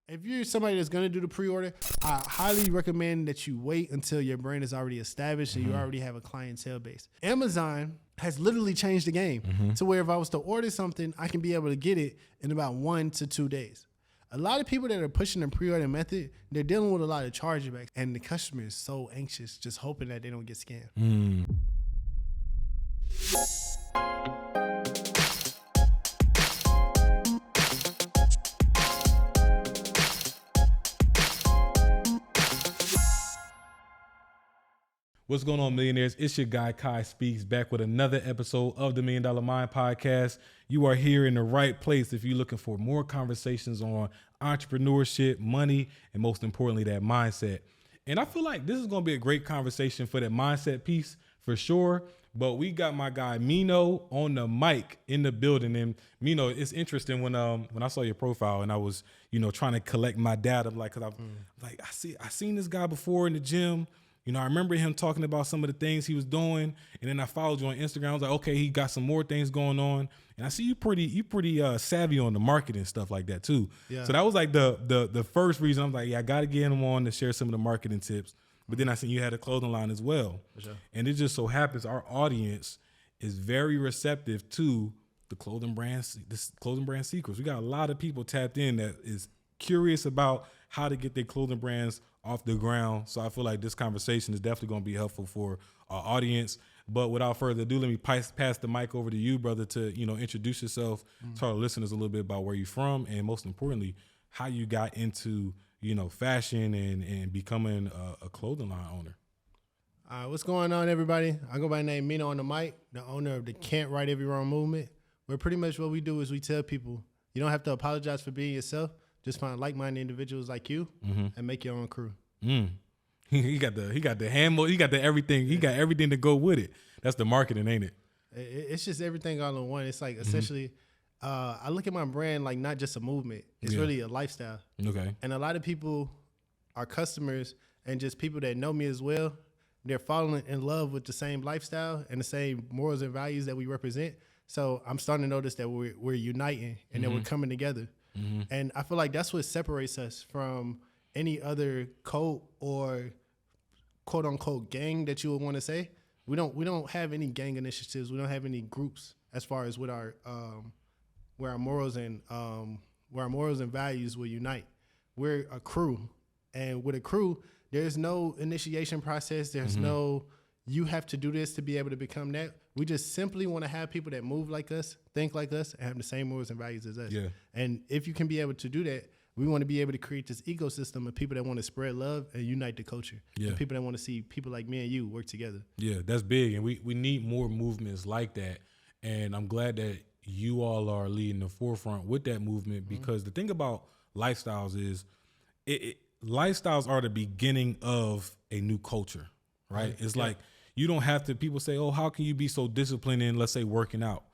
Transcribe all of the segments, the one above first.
If you're somebody that's going to do the pre-order, I highly recommend that you wait until your brand is already established and you already have a clientele base. Amazon has literally changed the game to where if I was to order something, I can be able to get it in about 1 to 2 days. A lot of people that are pushing the pre-order method, they're dealing with a lot of chargebacks, and the customer is so anxious, just hoping that they don't get scammed. What's going on, millionaires? It's your guy, Kai Speaks, back with another episode of the $1 Million Mind Podcast. You are here in the right place if you're looking for more conversations on entrepreneurship, money, and most importantly, that mindset. And I feel like this is going to be a great conversation for that mindset piece for sure. But we got my guy Mino on the mic in the building. And Mino, it's interesting when I saw your profile and I was, trying to collect my data. I seen this guy before in the gym. I remember him talking about some of the things he was doing, and then I followed you on Instagram. I was like, okay, he got some more things going on, and I see you pretty savvy on the market and stuff like that too. Yeah. So that was like the first reason I'm like, yeah, I got to get him on to share some of the marketing tips. But then I seen you had a clothing line as well, sure. And it just so happens our audience is very receptive to the clothing brand secrets. We got a lot of people tapped in that is curious about how to get their clothing brands off the ground. So I feel like this conversation is definitely going to be helpful for our audience. But without further ado, let me pass the mic over to you, brother, to introduce yourself, tell our listeners a little bit about where you're from, and most importantly, how you got into fashion and becoming a clothing line owner. All right, what's going on, everybody? I go by the name Mino on the mic, the owner of the Can't Right Every Wrong movement, where pretty much what we do is we tell people you don't have to apologize for being yourself. Just find like-minded individuals like you and make your own crew. He got the handle. He got the everything. He got everything to go with it. That's the marketing, ain't it? It's just everything all in one. It's like essentially, I look at my brand like not just a movement. It's really a lifestyle. Okay. And a lot of people, our customers and just people that know me as well, they're falling in love with the same lifestyle and the same morals and values that we represent. So I'm starting to notice that we're uniting and that we're coming together. And I feel like that's what separates us from any other code or quote unquote gang that you would want to say. We don't have any gang initiatives. We don't have any groups as far as with our where our morals and values will unite. We're a crew, and with a crew, there's no initiation process. There's no you have to do this to be able to become that. We just simply want to have people that move like us, think like us, and have the same morals and values as us. Yeah. And if you can be able to do that, we want to be able to create this ecosystem of people that want to spread love and unite the culture. Yeah. And people that want to see people like me and you work together. Yeah, that's big. And we need more movements like that. And I'm glad that you all are leading the forefront with that movement, because the thing about lifestyles is lifestyles are the beginning of a new culture, right? It's like, you don't have to, people say, oh, how can you be so disciplined in, let's say, working out?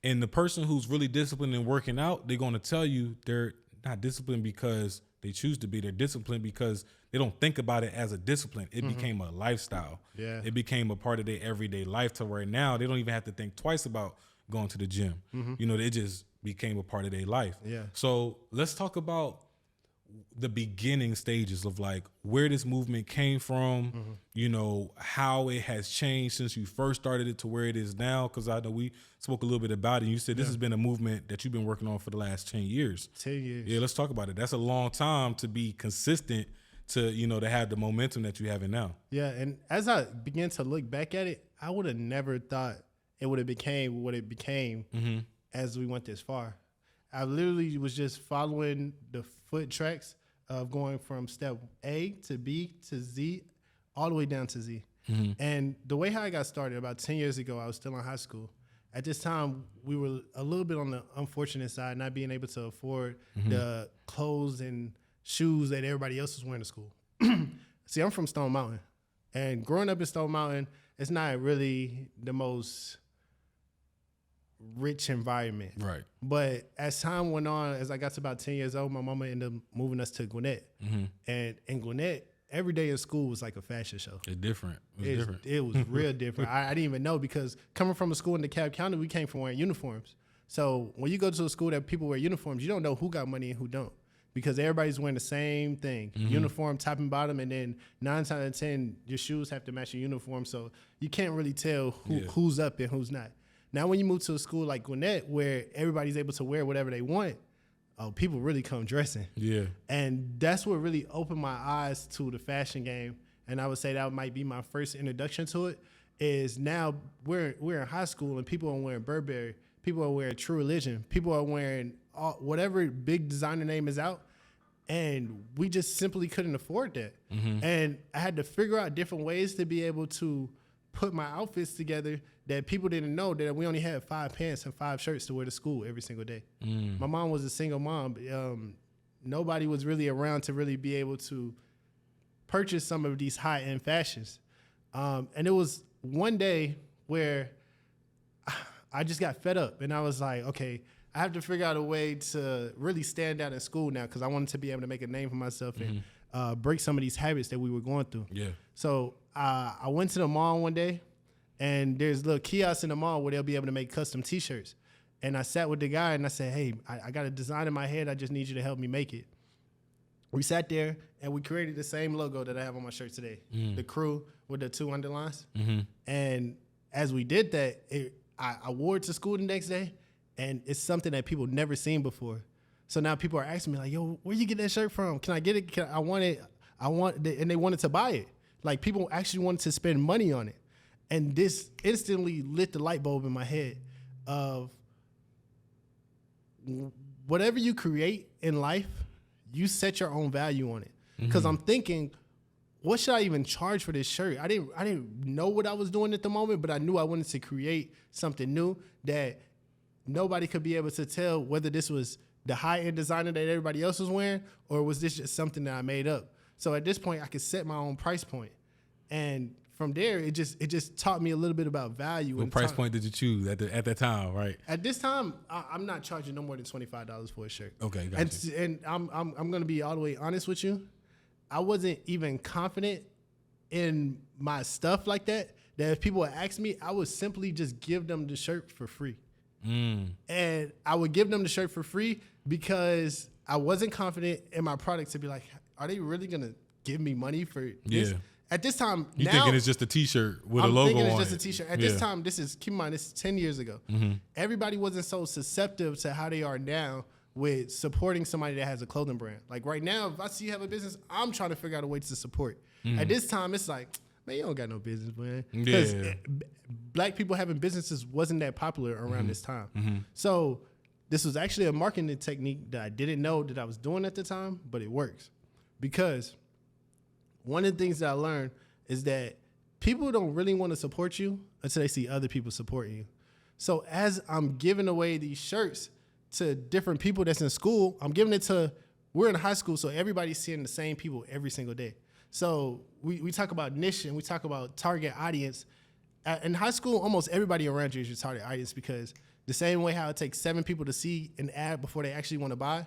And the person who's really disciplined in working out, they're going to tell you they're not disciplined because they choose to be. They're disciplined because they don't think about it as a discipline. It became a lifestyle. Yeah. It became a part of their everyday life to where now they don't even have to think twice about going to the gym. It just became a part of their life. Yeah. So let's talk about the beginning stages of like where this movement came from, how it has changed since you first started it to where it is now. Cause I know we spoke a little bit about it. And you said this has been a movement that you've been working on for the last 10 years. 10 years. Yeah. Let's talk about it. That's a long time to be consistent to, to have the momentum that you have now. Yeah. And as I began to look back at it, I would have never thought it would have became what it became as we went this far. I literally was just following the foot tracks of going from step A to B to Z, all the way down to Z. And the way how I got started about 10 years ago, I was still in high school. At this time, we were a little bit on the unfortunate side, not being able to afford the clothes and shoes that everybody else was wearing to school. See, I'm from Stone Mountain. And growing up in Stone Mountain, it's not really the most rich environment. Right. But as time went on, as I got to about 10 years old, my mama ended up moving us to Gwinnett. And in Gwinnett, every day in school was like a fashion show. It's different. It was real different. I didn't even know, because coming from a school in DeKalb County, we came from wearing uniforms. So when you go to a school that people wear uniforms, you don't know who got money and who don't. because everybody's wearing the same thing, uniform top and bottom, and then 9 times out of 10, your shoes have to match your uniform, so you can't really tell who's up and who's not. Now, when you move to a school like Gwinnett, where everybody's able to wear whatever they want, people really come dressing. Yeah. And that's what really opened my eyes to the fashion game. And I would say that might be my first introduction to it, is now we're in high school and people are wearing Burberry. People are wearing True Religion. People are wearing whatever big designer name is out. And we just simply couldn't afford that. And I had to figure out different ways to be able to put my outfits together that people didn't know that we only had 5 pants and 5 shirts to wear to school every single day. My mom was a single mom. Nobody was really around to really be able to purchase some of these high-end fashions. And it was one day where I just got fed up and I was like, okay, I have to figure out a way to really stand out in school now, because I wanted to be able to make a name for myself and break some of these habits that we were going through. Yeah. So I went to the mall one day, and there's little kiosks in the mall where they'll be able to make custom T-shirts. And I sat with the guy and I said, hey, I got a design in my head. I just need you to help me make it. We sat there and we created the same logo that I have on my shirt today, the crew with the 2 underlines. And as we did that, I wore it to school the next day, and it's something that people never seen before. So now people are asking me like, yo, where you get that shirt from? Can I get it? I want it. And they wanted to buy it. Like, people actually wanted to spend money on it. And this instantly lit the light bulb in my head of whatever you create in life, you set your own value on it. Because I'm thinking, what should I even charge for this shirt? I didn't know what I was doing at the moment, but I knew I wanted to create something new that nobody could be able to tell whether this was the high-end designer that everybody else was wearing, or was this just something that I made up. So at this point, I could set my own price point. And from there, it just taught me a little bit about value. What price point did you choose at that time, right? At this time, I'm not charging no more than $25 for a shirt. Okay, gotcha. And I'm going to be all the way honest with you. I wasn't even confident in my stuff like that if people would ask me, I would simply just give them the shirt for free. And I would give them the shirt for free because I wasn't confident in my product to be like, are they really going to give me money for this? Yeah. At this time, you thinking it's just a T-shirt with a logo on it. I'm thinking it's just a T-shirt. At this time, keep in mind, this is 10 years ago. Everybody wasn't so susceptible to how they are now with supporting somebody that has a clothing brand. Like right now, if I see you have a business, I'm trying to figure out a way to support. At this time, it's like, man, you don't got no business, man. Because black people having businesses wasn't that popular around this time. So this was actually a marketing technique that I didn't know that I was doing at the time, but it works. Because one of the things that I learned is that people don't really want to support you until they see other people supporting you. So as I'm giving away these shirts to different people that's in school, I'm giving it to, we're in high school, so everybody's seeing the same people every single day. So we talk about niche and we talk about target audience. In high school, almost everybody around you is your target audience, because the same way how it takes 7 people to see an ad before they actually want to buy,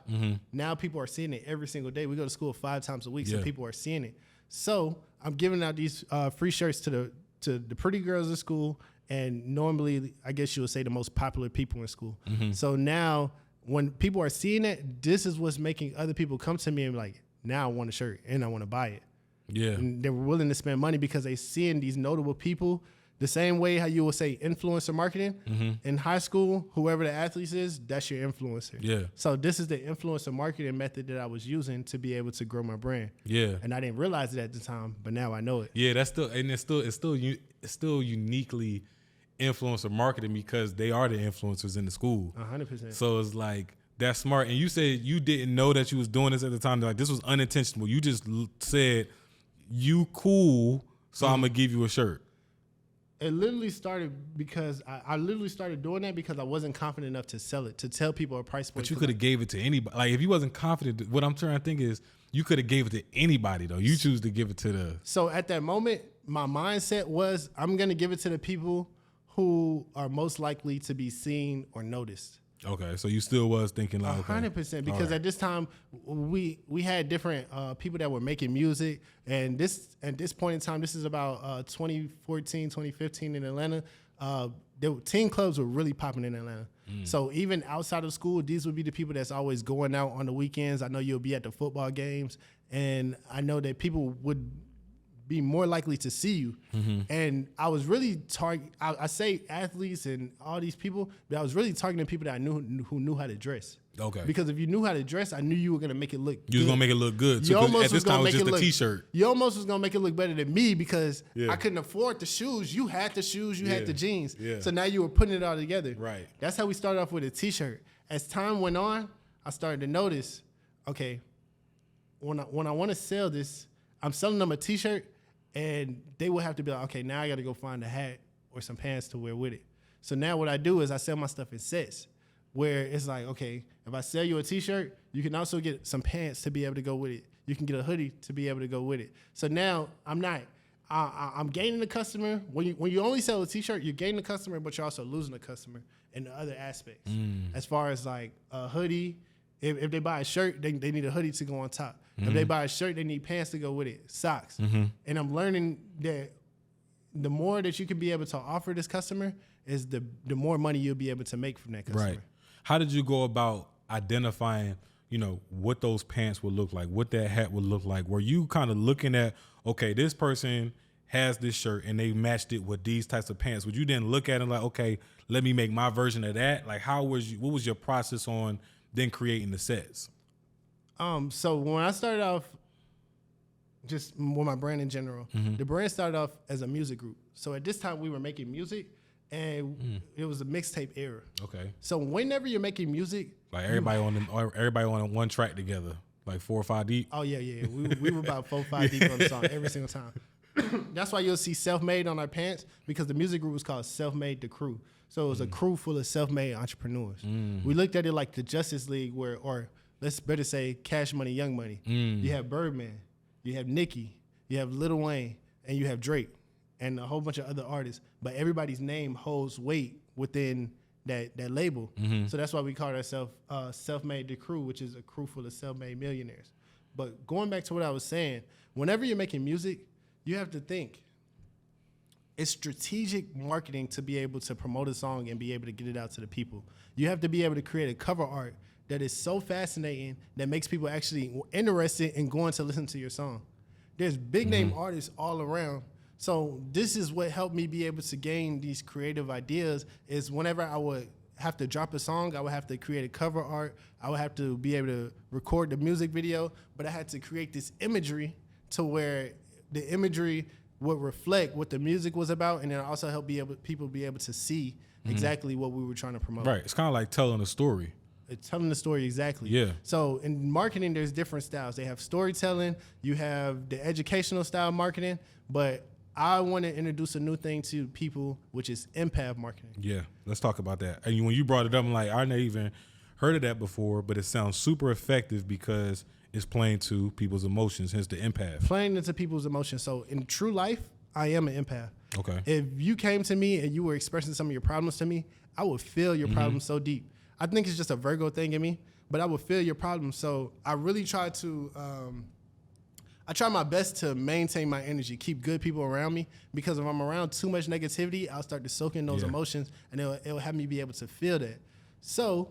now people are seeing it every single day. We go to school 5 times a week, so people are seeing it. So I'm giving out these free shirts to the pretty girls in school, and normally, I guess you would say the most popular people in school. So now when people are seeing it, this is what's making other people come to me and be like, now I want a shirt and I want to buy it. Yeah. And they're willing to spend money because they're seeing these notable people. The same way how you would say influencer marketing in high school, whoever the athlete is, that's your influencer. Yeah. So this is the influencer marketing method that I was using to be able to grow my brand. Yeah. And I didn't realize it at the time, but now I know it. Yeah, that's still, and it's still uniquely influencer marketing because they are the influencers in the school. 100%. So it's like, that's smart. And you said you didn't know that you was doing this at the time. Like, this was unintentional. You just said, you cool, so I'm gonna give you a shirt. It literally started because I literally started doing that because I wasn't confident enough to sell it, to tell people a price point. But you could have gave it to anybody. Like, if you wasn't confident, what I'm trying to think is you could have gave it to anybody though. You choose to give it to the. So at that moment, my mindset was I'm gonna give it to the people who are most likely to be seen or noticed. Okay, so you still was thinking like 100%, because at this time we had different people that were making music, and at this point in time, this is about 2014, 2015 in Atlanta. teen clubs were really popping in Atlanta. So even outside of school, these would be the people that's always going out on the weekends. I know you'll be at the football games, and I know that people would be more likely to see you. And I was really I say athletes and all these people, but I was really targeting people that I knew who knew how to dress. Okay. Because if you knew how to dress, I knew you were gonna make it look. You was gonna make it look good. So at this time, it was just a T-shirt. You almost was gonna make it look better than me because I couldn't afford the shoes. You had the shoes. You had the jeans. Yeah. So now you were putting it all together. Right. That's how we started off with a T-shirt. As time went on, I started to notice, okay, when I want to sell this, I'm selling them a T-shirt, and they will have to be like, okay, now I got to go find a hat or some pants to wear with it. So now what I do is I sell my stuff in sets, where it's like, okay, if I sell you a T-shirt, you can also get some pants to be able to go with it. You can get a hoodie to be able to go with it. So now I'm gaining the customer. When you only sell a T-shirt, you're gaining the customer, but you're also losing the customer in the other aspects. As far as like a hoodie, if they buy a shirt, they need a hoodie to go on top. If they buy a shirt, they need pants to go with it, socks. And I'm learning that the more that you can be able to offer this customer is the more money you'll be able to make from that customer. Right. How did you go about identifying, what those pants would look like, what that hat would look like? Were you kind of looking at, okay, this person has this shirt and they matched it with these types of pants? Would you then look at it like, okay, let me make my version of that? Like, what was your process on then creating the sets? So when I started off, just with my brand in general, the brand started off as a music group. So at this time we were making music, and it was a mixtape era. Okay. So whenever you're making music, like everybody on one track together, like 4 or 5 deep. Oh yeah. We were about 4 or 5 deep on the song every single time. That's why you'll see Self-Made on our pants, because the music group was called Self-Made the Crew. So it was a crew full of self-made entrepreneurs. We looked at it like the Justice League, or let's better say Cash Money, Young Money. You have Birdman, you have Nicki, you have Lil Wayne, and you have Drake, and a whole bunch of other artists. But everybody's name holds weight within that label. So that's why we call ourselves Self-Made the Crew, which is a crew full of self-made millionaires. But going back to what I was saying, whenever you're making music, you have to think. It's strategic marketing to be able to promote a song and be able to get it out to the people. You have to be able to create a cover art that is so fascinating that makes people actually interested in going to listen to your song. There's big name artists all around. So this is what helped me be able to gain these creative ideas, is whenever I would have to drop a song, I would have to create a cover art. I would have to be able to record the music video, but I had to create this imagery to where the imagery would reflect what the music was about, and then also help people be able to see exactly what we were trying to promote. Right. It's kind of like telling a story. It's telling the story, exactly. Yeah. So in marketing, there's different styles. They have storytelling. You have the educational style marketing, but I want to introduce a new thing to people, which is empath marketing. Yeah. Let's talk about that. And when you brought it up, I'm like, I never even heard of that before, but it sounds super effective because it's playing to people's emotions, hence the empath. Playing into people's emotions. So in true life, I am an empath. Okay. If you came to me and you were expressing some of your problems to me, I would feel your problems so deep. I think it's just a Virgo thing in me, but I would feel your problems. So I really try to, I try my best to maintain my energy, keep good people around me, because if I'm around too much negativity, I'll start to soak in those emotions, and it'll have me be able to feel that. So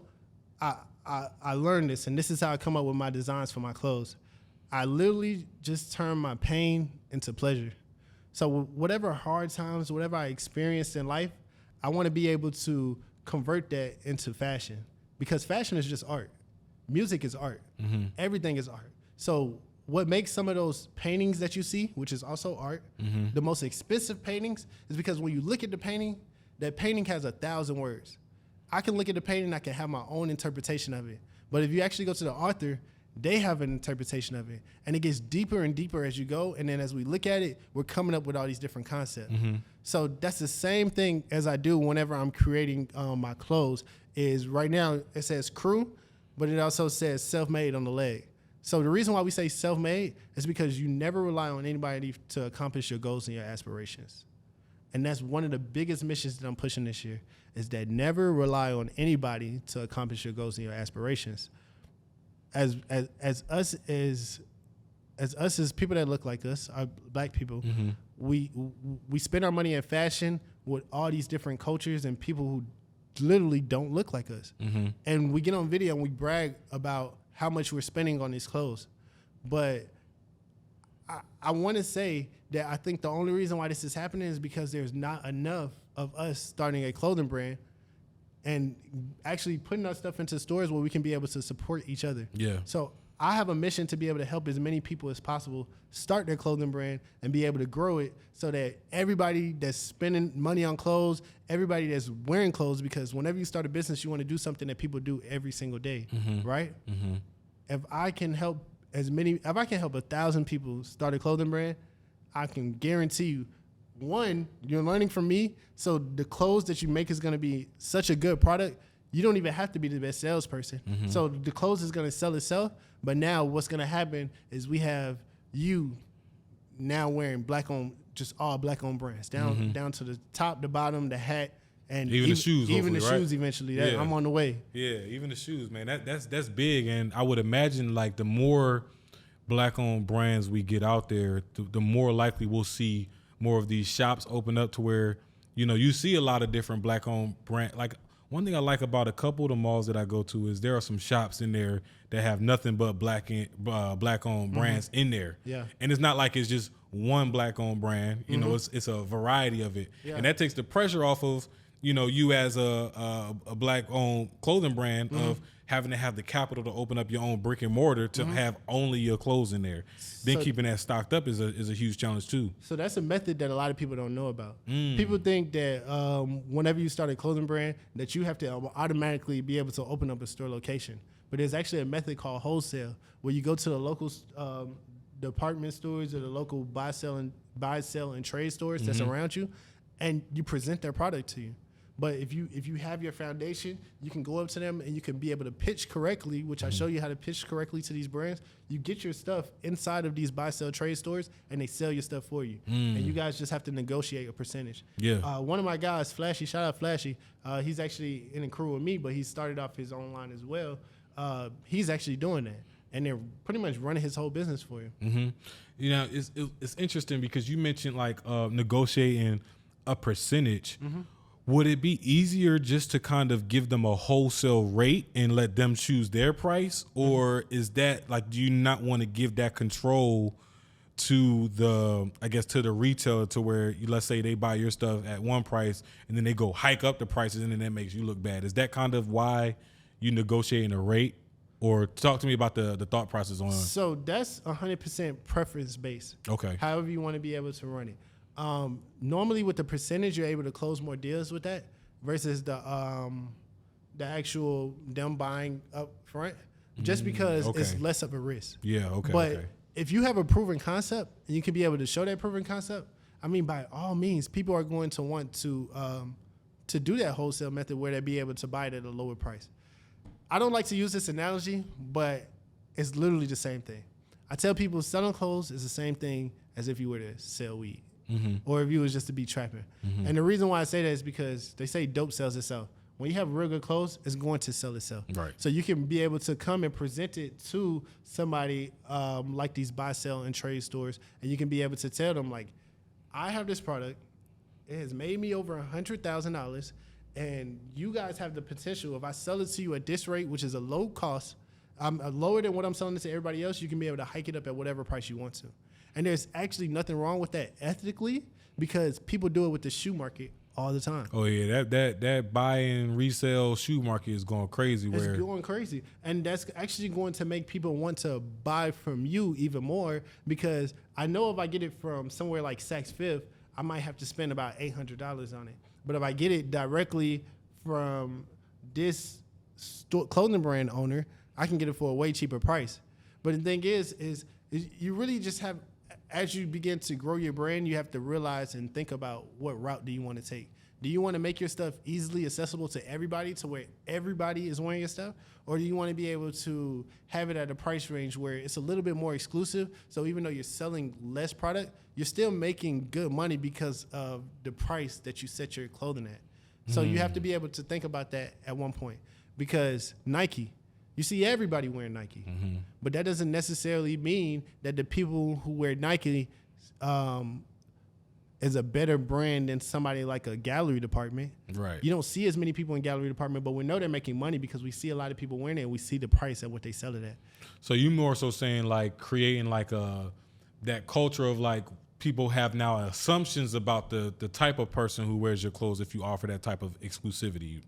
I learned this, and this is how I come up with my designs for my clothes. I literally just turn my pain into pleasure. So whatever hard times, whatever I experienced in life, I want to be able to convert that into fashion, because fashion is just art. Music is art. Everything is art. So what makes some of those paintings that you see, which is also art, the most expensive paintings, is because when you look at the painting, that painting has 1,000 words. I can look at the painting, I can have my own interpretation of it. But if you actually go to the author, they have an interpretation of it. And it gets deeper and deeper as you go. And then as we look at it, we're coming up with all these different concepts. So that's the same thing as I do whenever I'm creating my clothes. Is right now it says crew, but it also says self-made on the leg. So the reason why we say self-made is because you never rely on anybody to accomplish your goals and your aspirations. And that's one of the biggest missions that I'm pushing this year, is that never rely on anybody to accomplish your goals and your aspirations. As us as as people that look like us, our black people, we spend our money in fashion with all these different cultures and people who literally don't look like us. And we get on video and we brag about how much we're spending on these clothes. But I want to say that I think the only reason why this is happening is because there's not enough of us starting a clothing brand and actually putting our stuff into stores where we can be able to support each other. Yeah. So I have a mission to be able to help as many people as possible start their clothing brand and be able to grow it so that everybody that's spending money on clothes, everybody that's wearing clothes, because whenever you start a business, you want to do something that people do every single day, right? If I can help 1,000 people start a clothing brand, I can guarantee you, one, you're learning from me, so the clothes that you make is going to be such a good product, you don't even have to be the best salesperson. So the clothes is going to sell itself, but now what's going to happen is we have you now wearing just all black-owned brands, down to the top, the bottom, the hat, and even the shoes. Even the right? shoes eventually. I'm on the way. Yeah, even the shoes, man. That's big, and I would imagine like the more black-owned brands we get out there, the more likely we'll see more of these shops open up to where, you see a lot of different black-owned brand. Like one thing I like about a couple of the malls that I go to is there are some shops in there that have nothing but black-owned brands in there. Yeah, and it's not like it's just one black-owned brand. It's a variety of it, and that takes the pressure off of you as a black-owned clothing brand of having to have the capital to open up your own brick and mortar to have only your clothes in there. Then keeping that stocked up is a huge challenge too. So that's a method that a lot of people don't know about. People think that whenever you start a clothing brand that you have to automatically be able to open up a store location. But there's actually a method called wholesale where you go to the local department stores or the local buy, sell, and trade stores that's around you, and you present their product to you. But if you have your foundation, you can go up to them and you can be able to pitch correctly, which I show you how to pitch correctly to these brands. You get your stuff inside of these buy, sell, trade stores, and they sell your stuff for you. And you guys just have to negotiate a percentage. Yeah. One of my guys, Flashy, shout out Flashy. He's actually in a crew with me, but he started off his own line as well. He's actually doing that. And they're pretty much running his whole business for you. It's interesting because you mentioned like negotiating a percentage. Would it be easier just to kind of give them a wholesale rate and let them choose their price? Or is that like, do you not want to give that control to the retailer to where let's say they buy your stuff at one price and then they go hike up the prices and then that makes you look bad? Is that kind of why you negotiating a rate? Or talk to me about the thought process on. So that's 100% preference based. Okay. However you want to be able to run it. Normally with the percentage, you're able to close more deals with that versus the actual them buying up front, just because it's less of a risk. Yeah. Okay. But if you have a proven concept and you can be able to show that proven concept, I mean, by all means, people are going to want to do that wholesale method where they'll be able to buy it at a lower price. I don't like to use this analogy, but it's literally the same thing. I tell people selling clothes is the same thing as if you were to sell weed. Or if you was just to be trapping. And the reason why I say that is because they say dope sells itself. When you have real good clothes, it's going to sell itself. Right. So you can be able to come and present it to somebody like these buy, sell, and trade stores, and you can be able to tell them, like, I have this product. It has made me over $100,000, and you guys have the potential. If I sell it to you at this rate, which is a low cost, lower than what I'm selling it to everybody else, you can be able to hike it up at whatever price you want to. And there's actually nothing wrong with that ethically because people do it with the shoe market all the time. Oh yeah, that buy and resell shoe market is going crazy. It's going crazy, and that's actually going to make people want to buy from you even more because I know if I get it from somewhere like Saks Fifth, I might have to spend about $800 on it. But if I get it directly from this clothing brand owner, I can get it for a way cheaper price. But the thing is you really just have. As you begin to grow your brand, you have to realize and think about what route do you want to take. Do you want to make your stuff easily accessible to everybody to where everybody is wearing your stuff? Or do you want to be able to have it at a price range where it's a little bit more exclusive? So even though you're selling less product, you're still making good money because of the price that you set your clothing at. So you have to be able to think about that at one point because Nike, You see everybody wearing Nike, but that doesn't necessarily mean that the people who wear Nike is a better brand than somebody like a gallery department. Right. You don't see as many people in gallery department, but we know they're making money because we see a lot of people wearing it and we see the price at what they sell it at. So you more so saying like creating like that culture of like people have now assumptions about the type of person who wears your clothes if you offer that type of exclusivity.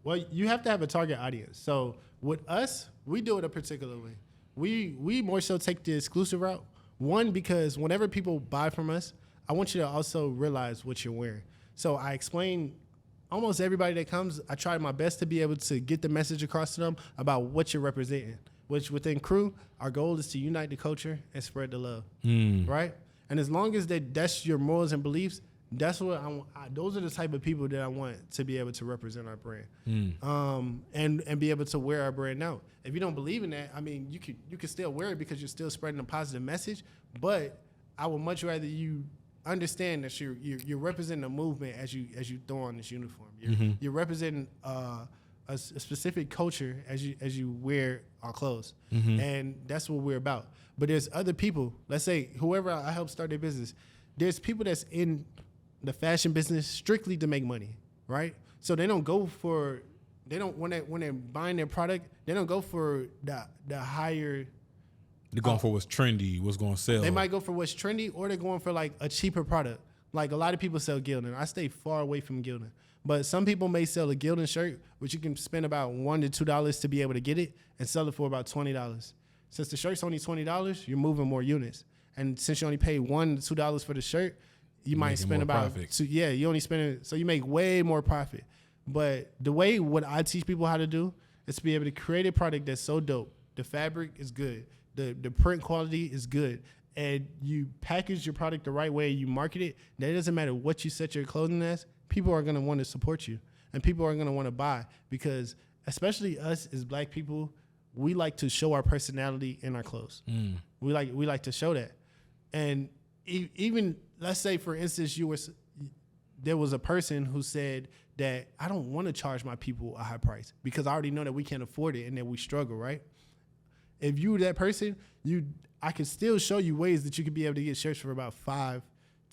Well, you have to have a target audience. So with us, we do it a particular way. We more so take the exclusive route. One, because whenever people buy from us, I want you to also realize what you're wearing. So I explain almost everybody that comes, I try my best to be able to get the message across to them about what you're representing, which within Crew, our goal is to unite the culture and spread the love, right? And as long as that's your morals and beliefs, that's what those are the type of people that I want to be able to represent our brand, and be able to wear our brand out. If you don't believe in that, I mean, you can still wear it because you're still spreading a positive message, but I would much rather you understand that you're representing a movement as you throw on this uniform. You're representing a specific culture as you wear our clothes, and that's what we're about. But there's other people. Let's say whoever I help start their business. There's people that's in the fashion business strictly to make money, right? So they don't go for when they're buying their product, they don't go for the higher. They're going for what's trendy, what's going to sell. They might go for what's trendy, or they're going for like a cheaper product. Like a lot of people sell Gildan. I stay far away from Gildan. But some people may sell a Gildan shirt, which you can spend about $1 to $2 to be able to get it, and sell it for about $20. Since the shirt's only $20, you're moving more units. And since you only pay $1 to $2 for the shirt, you might spend about you only spend it, so you make way more profit. But what I teach people how to do is to be able to create a product that's so dope. The fabric is good. The print quality is good, and you package your product the right way, you market it, that it doesn't matter what you set your clothing as, people are going to want to support you, and people are going to want to buy, because especially us as black people, we like to show our personality in our clothes. We like to show that. And even, let's say, for instance, there was a person who said that I don't want to charge my people a high price because I already know that we can't afford it and that we struggle, right? If you were that person, I could still show you ways that you could be able to get shirts for about $5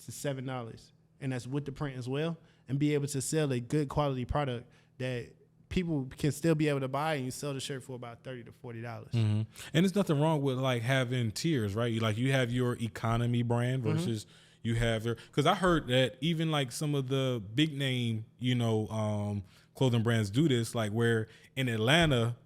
to $7, and that's with the print as well, and be able to sell a good quality product that people can still be able to buy, and you sell the shirt for about $30 to $40. And there's nothing wrong with like having tiers, right? You have your economy brand versus you have because I heard that even like some of the big name, clothing brands do this, like where in Atlanta,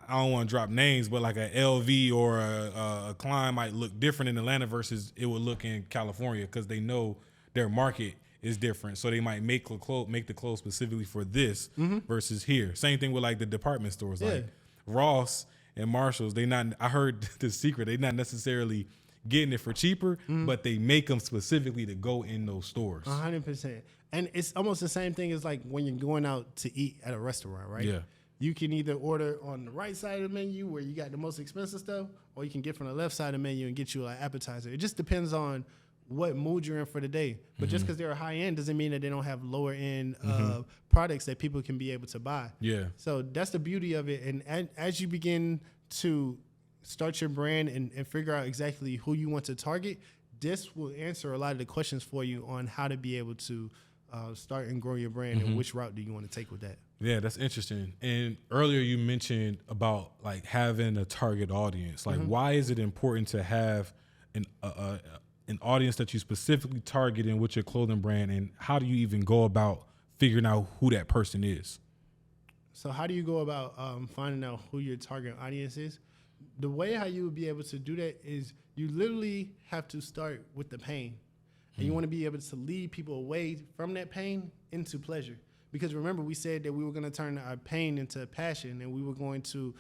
I don't want to drop names, but like a LV or a Klein might look different in Atlanta versus it would look in California, because they know their market is different. So they might make the clothes specifically for this versus here. Same thing with like the department stores, like Ross and Marshalls. I heard the secret, they're not necessarily getting it for cheaper, but they make them specifically to go in those stores. 100%. And it's almost the same thing as like when you're going out to eat at a restaurant, right? Yeah. You can either order on the right side of the menu where you got the most expensive stuff, or you can get from the left side of the menu and get you an appetizer. It just depends on what mood you're in for the day. But just because they're high end doesn't mean that they don't have lower end products that people can be able to buy. Yeah. So that's the beauty of it. And as you begin to start your brand and figure out exactly who you want to target, this will answer a lot of the questions for you on how to be able to start and grow your brand and which route do you want to take with that. Yeah, that's interesting. And earlier you mentioned about like having a target audience. Like, why is it important to have an audience that you specifically targeting with your clothing brand, and how do you even go about figuring out who that person is? So how do you go about finding out who your target audience is? The way how you would be able to do that is you literally have to start with the pain. And you want to be able to lead people away from that pain into pleasure. Because remember, we said that we were going to turn our pain into passion, and we were going to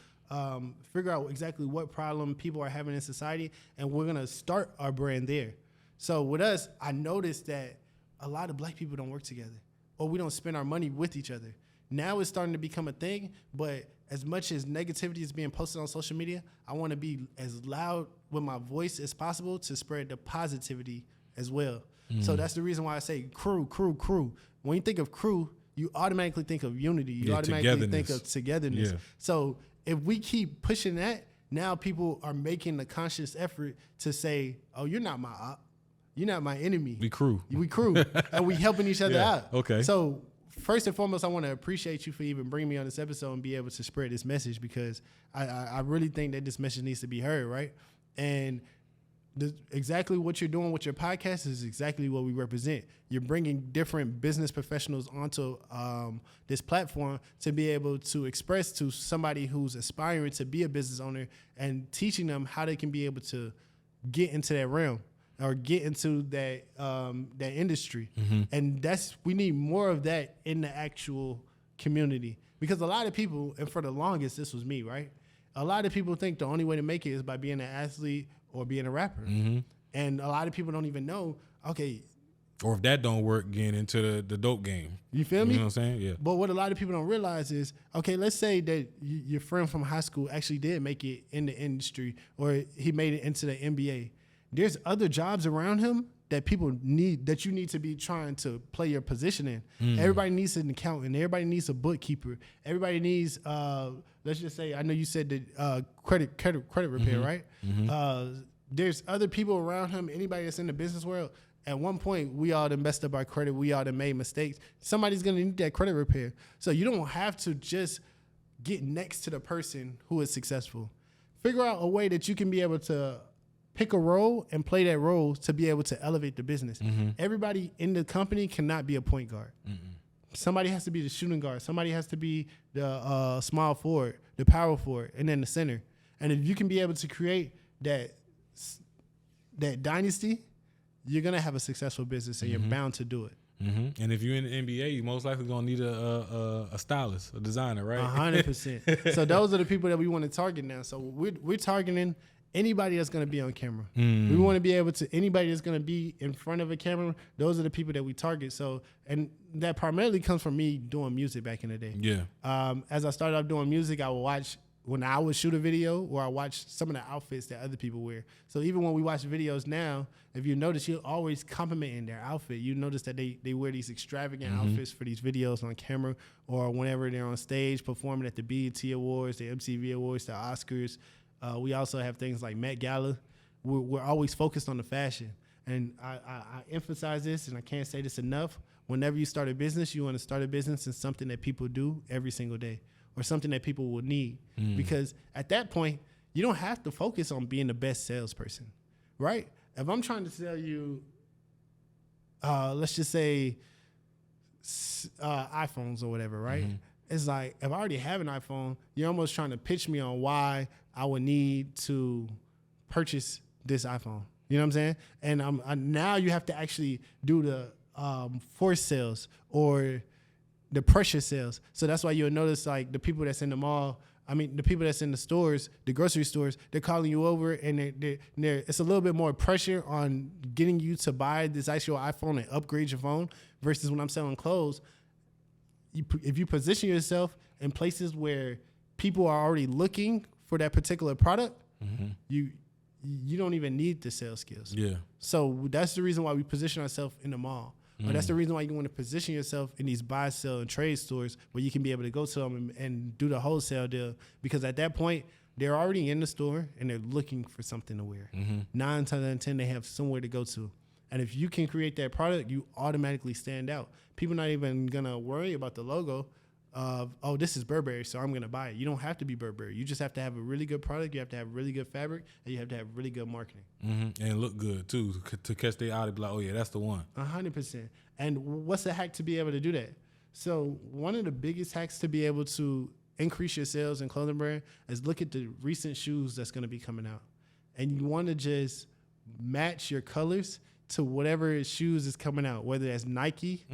figure out exactly what problem people are having in society, and we're going to start our brand there. So with us, I noticed that a lot of black people don't work together, or we don't spend our money with each other. Now it's starting to become a thing, but as much as negativity is being posted on social media, I want to be as loud with my voice as possible to spread the positivity as well. So that's the reason why I say crew. When you think of crew, you automatically think of unity. You automatically think of togetherness. Yeah. So if we keep pushing that, now people are making the conscious effort to say, oh, you're not my op. You're not my enemy. We crew. And we helping each other out. Okay. So first and foremost, I want to appreciate you for even bringing me on this episode and be able to spread this message, because I really think that this message needs to be heard, right? And exactly what you're doing with your podcast is exactly what we represent. You're bringing different business professionals onto this platform to be able to express to somebody who's aspiring to be a business owner and teaching them how they can be able to get into that realm or get into that industry. Mm-hmm. And we need more of that in the actual community, because a lot of people, and for the longest, this was me, right? A lot of people think the only way to make it is by being an athlete or being a rapper. Mm-hmm. And a lot of people don't even know, okay. Or if that don't work, getting into the dope game. You feel me? You know what I'm saying? Yeah. But what a lot of people don't realize is, okay, let's say that your friend from high school actually did make it in the industry, or he made it into the NBA. There's other jobs around him that people need, that you need to be trying to play your position in. Mm. Everybody needs an accountant. Everybody needs a bookkeeper. Everybody needs, let's just say, I know you said that credit repair, mm-hmm. right? Mm-hmm. There's other people around him, anybody that's in the business world. At one point, we all done messed up our credit. We all done made mistakes. Somebody's going to need that credit repair. So you don't have to just get next to the person who is successful. Figure out a way that you can be able to pick a role and play that role to be able to elevate the business. Mm-hmm. Everybody in the company cannot be a point guard. Mm-hmm. Somebody has to be the shooting guard. Somebody has to be the small forward, the power forward, and then the center. And if you can be able to create that dynasty, you're going to have a successful business, and mm-hmm. you're bound to do it. Mm-hmm. And if you're in the NBA, you're most likely going to need a stylist, a designer, right? 100%. So those are the people that we want to target now. So we're targeting anybody that's going to be on camera. Mm. We want to be able to, anybody that's going to be in front of a camera, those are the people that we target. So, and that primarily comes from me doing music back in the day. Yeah. As I started off doing music, I would watch, when I would shoot a video, or I watch some of the outfits that other people wear. So even when we watch videos now, if you notice, you're always complimenting their outfit. You notice that they wear these extravagant mm-hmm. outfits for these videos on camera, or whenever they're on stage performing at the BET Awards, the MTV Awards, the Oscars. We also have things like Met Gala. We're always focused on the fashion. And I emphasize this, and I can't say this enough. Whenever you start a business, you want to start a business in something that people do every single day, or something that people will need. Mm. Because at that point, you don't have to focus on being the best salesperson, right? If I'm trying to sell you, let's just say iPhones or whatever, right? Mm-hmm. It's like, if I already have an iPhone, you're almost trying to pitch me on why I would need to purchase this iPhone. You know what I'm saying? And now you have to actually do the force sales or the pressure sales. So that's why you'll notice, like, the people that's in the mall, the people that's in the stores, the grocery stores, they're calling you over, and it's a little bit more pressure on getting you to buy this actual iPhone and upgrade your phone, versus when I'm selling clothes. If you position yourself in places where people are already looking for that particular product, mm-hmm. you don't even need the sales skills. Yeah. So that's the reason why we position ourselves in the mall. Mm. Or that's the reason why you want to position yourself in these buy, sell, and trade stores where you can be able to go to them and do the wholesale deal. Because at that point, they're already in the store and they're looking for something to wear. Mm-hmm. 9 times out of 10, they have somewhere to go to. And if you can create that product, you automatically stand out. People not even going to worry about the logo of, oh, this is Burberry, so I'm going to buy it. You don't have to be Burberry. You just have to have a really good product. You have to have really good fabric, and you have to have really good marketing. Mm-hmm. And look good, too, to catch their eye to be like, oh, yeah, that's the one. 100%. And what's the hack to be able to do that? So one of the biggest hacks to be able to increase your sales in clothing brand is look at the recent shoes that's going to be coming out. And you want to just match your colors to whatever shoes is coming out, whether that's Nike,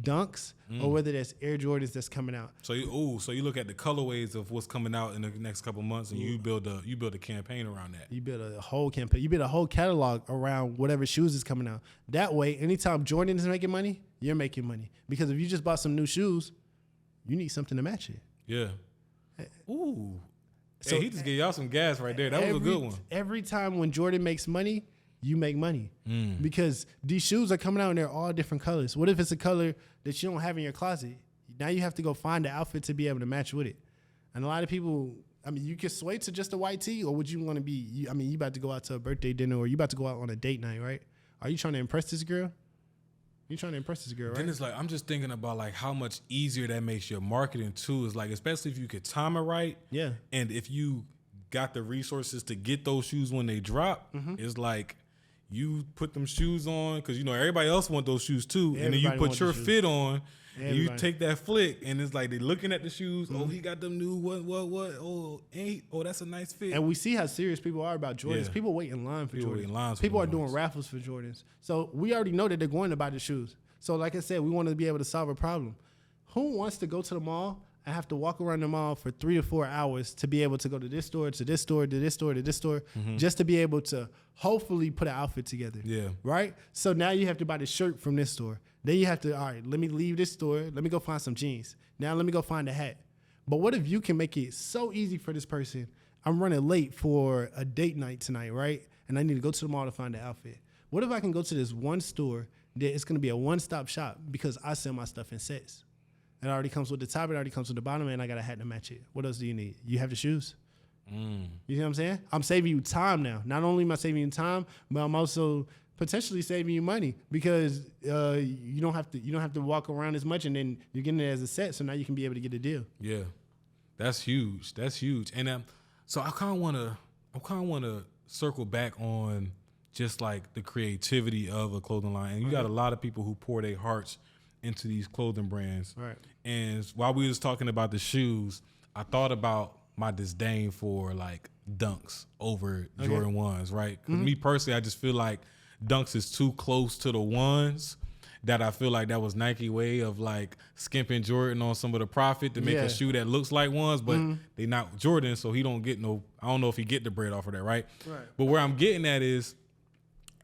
Dunks, or whether that's Air Jordans that's coming out. So you look at the colorways of what's coming out in the next couple months, and you build a campaign around that. You build a whole campaign. You build a whole catalog around whatever shoes is coming out. That way, anytime Jordan is making money, you're making money. Because if you just bought some new shoes, you need something to match it. Yeah. Ooh. So he just gave y'all some gas right there. That was a good one. Every time when Jordan makes money, you make money because these shoes are coming out and they're all different colors. What if it's a color that you don't have in your closet? Now you have to go find the outfit to be able to match with it. And a lot of people, I mean, you can sway to just a white tee, or would you want to be, you about to go out to a birthday dinner, or you about to go out on a date night, right? Are you trying to impress this girl? You trying to impress this girl, right? Then it's like, I'm just thinking about like how much easier that makes your marketing too. Is like, especially if you could time it right. Yeah. And if you got the resources to get those shoes when they drop, it's like, you put them shoes on because, everybody else want those shoes too. And then you put your fit on and you take that flick and it's like they looking at the shoes. Oh, he got them new what? Oh, that's a nice fit. And we see how serious people are about Jordans. Yeah. People wait in line for Jordans. People are doing raffles for Jordans. So we already know that they're going to buy the shoes. So like I said, we want to be able to solve a problem. Who wants to go to the mall and have to walk around the mall for 3 to 4 hours to be able to go to this store, to this store, to this store, to this store, just to be able to hopefully put an outfit together? Yeah. Right? So now you have to buy the shirt from this store. Then you have to, all right, let me leave this store. Let me go find some jeans. Now let me go find a hat. But what if you can make it so easy for this person? I'm running late for a date night tonight, right? And I need to go to the mall to find the outfit. What if I can go to this one store that it's going to be a one-stop shop because I sell my stuff in sets? It already comes with the top, it already comes with the bottom, and I got a hat to match it. What else do you need? You have the shoes. You know what I'm saying? I'm saving you time now. Not only am I saving you time, but I'm also potentially saving you money because you don't have to walk around as much, and then you're getting it as a set, so now you can be able to get a deal. Yeah, that's huge. That's huge. And so I kind of want to circle back on just like the creativity of a clothing line, and you got a lot of people who pour their hearts into these clothing brands. Right. And while we was talking about the shoes, I thought about my disdain for like Dunks over Jordan 1s, right? Because me personally, I just feel like Dunks is too close to the ones that I feel like that was Nike way of like skimping Jordan on some of the profit to make a shoe that looks like ones, but they not Jordan, so he don't get I don't know if he get the bread off of that, right? Right. But where I'm getting at is,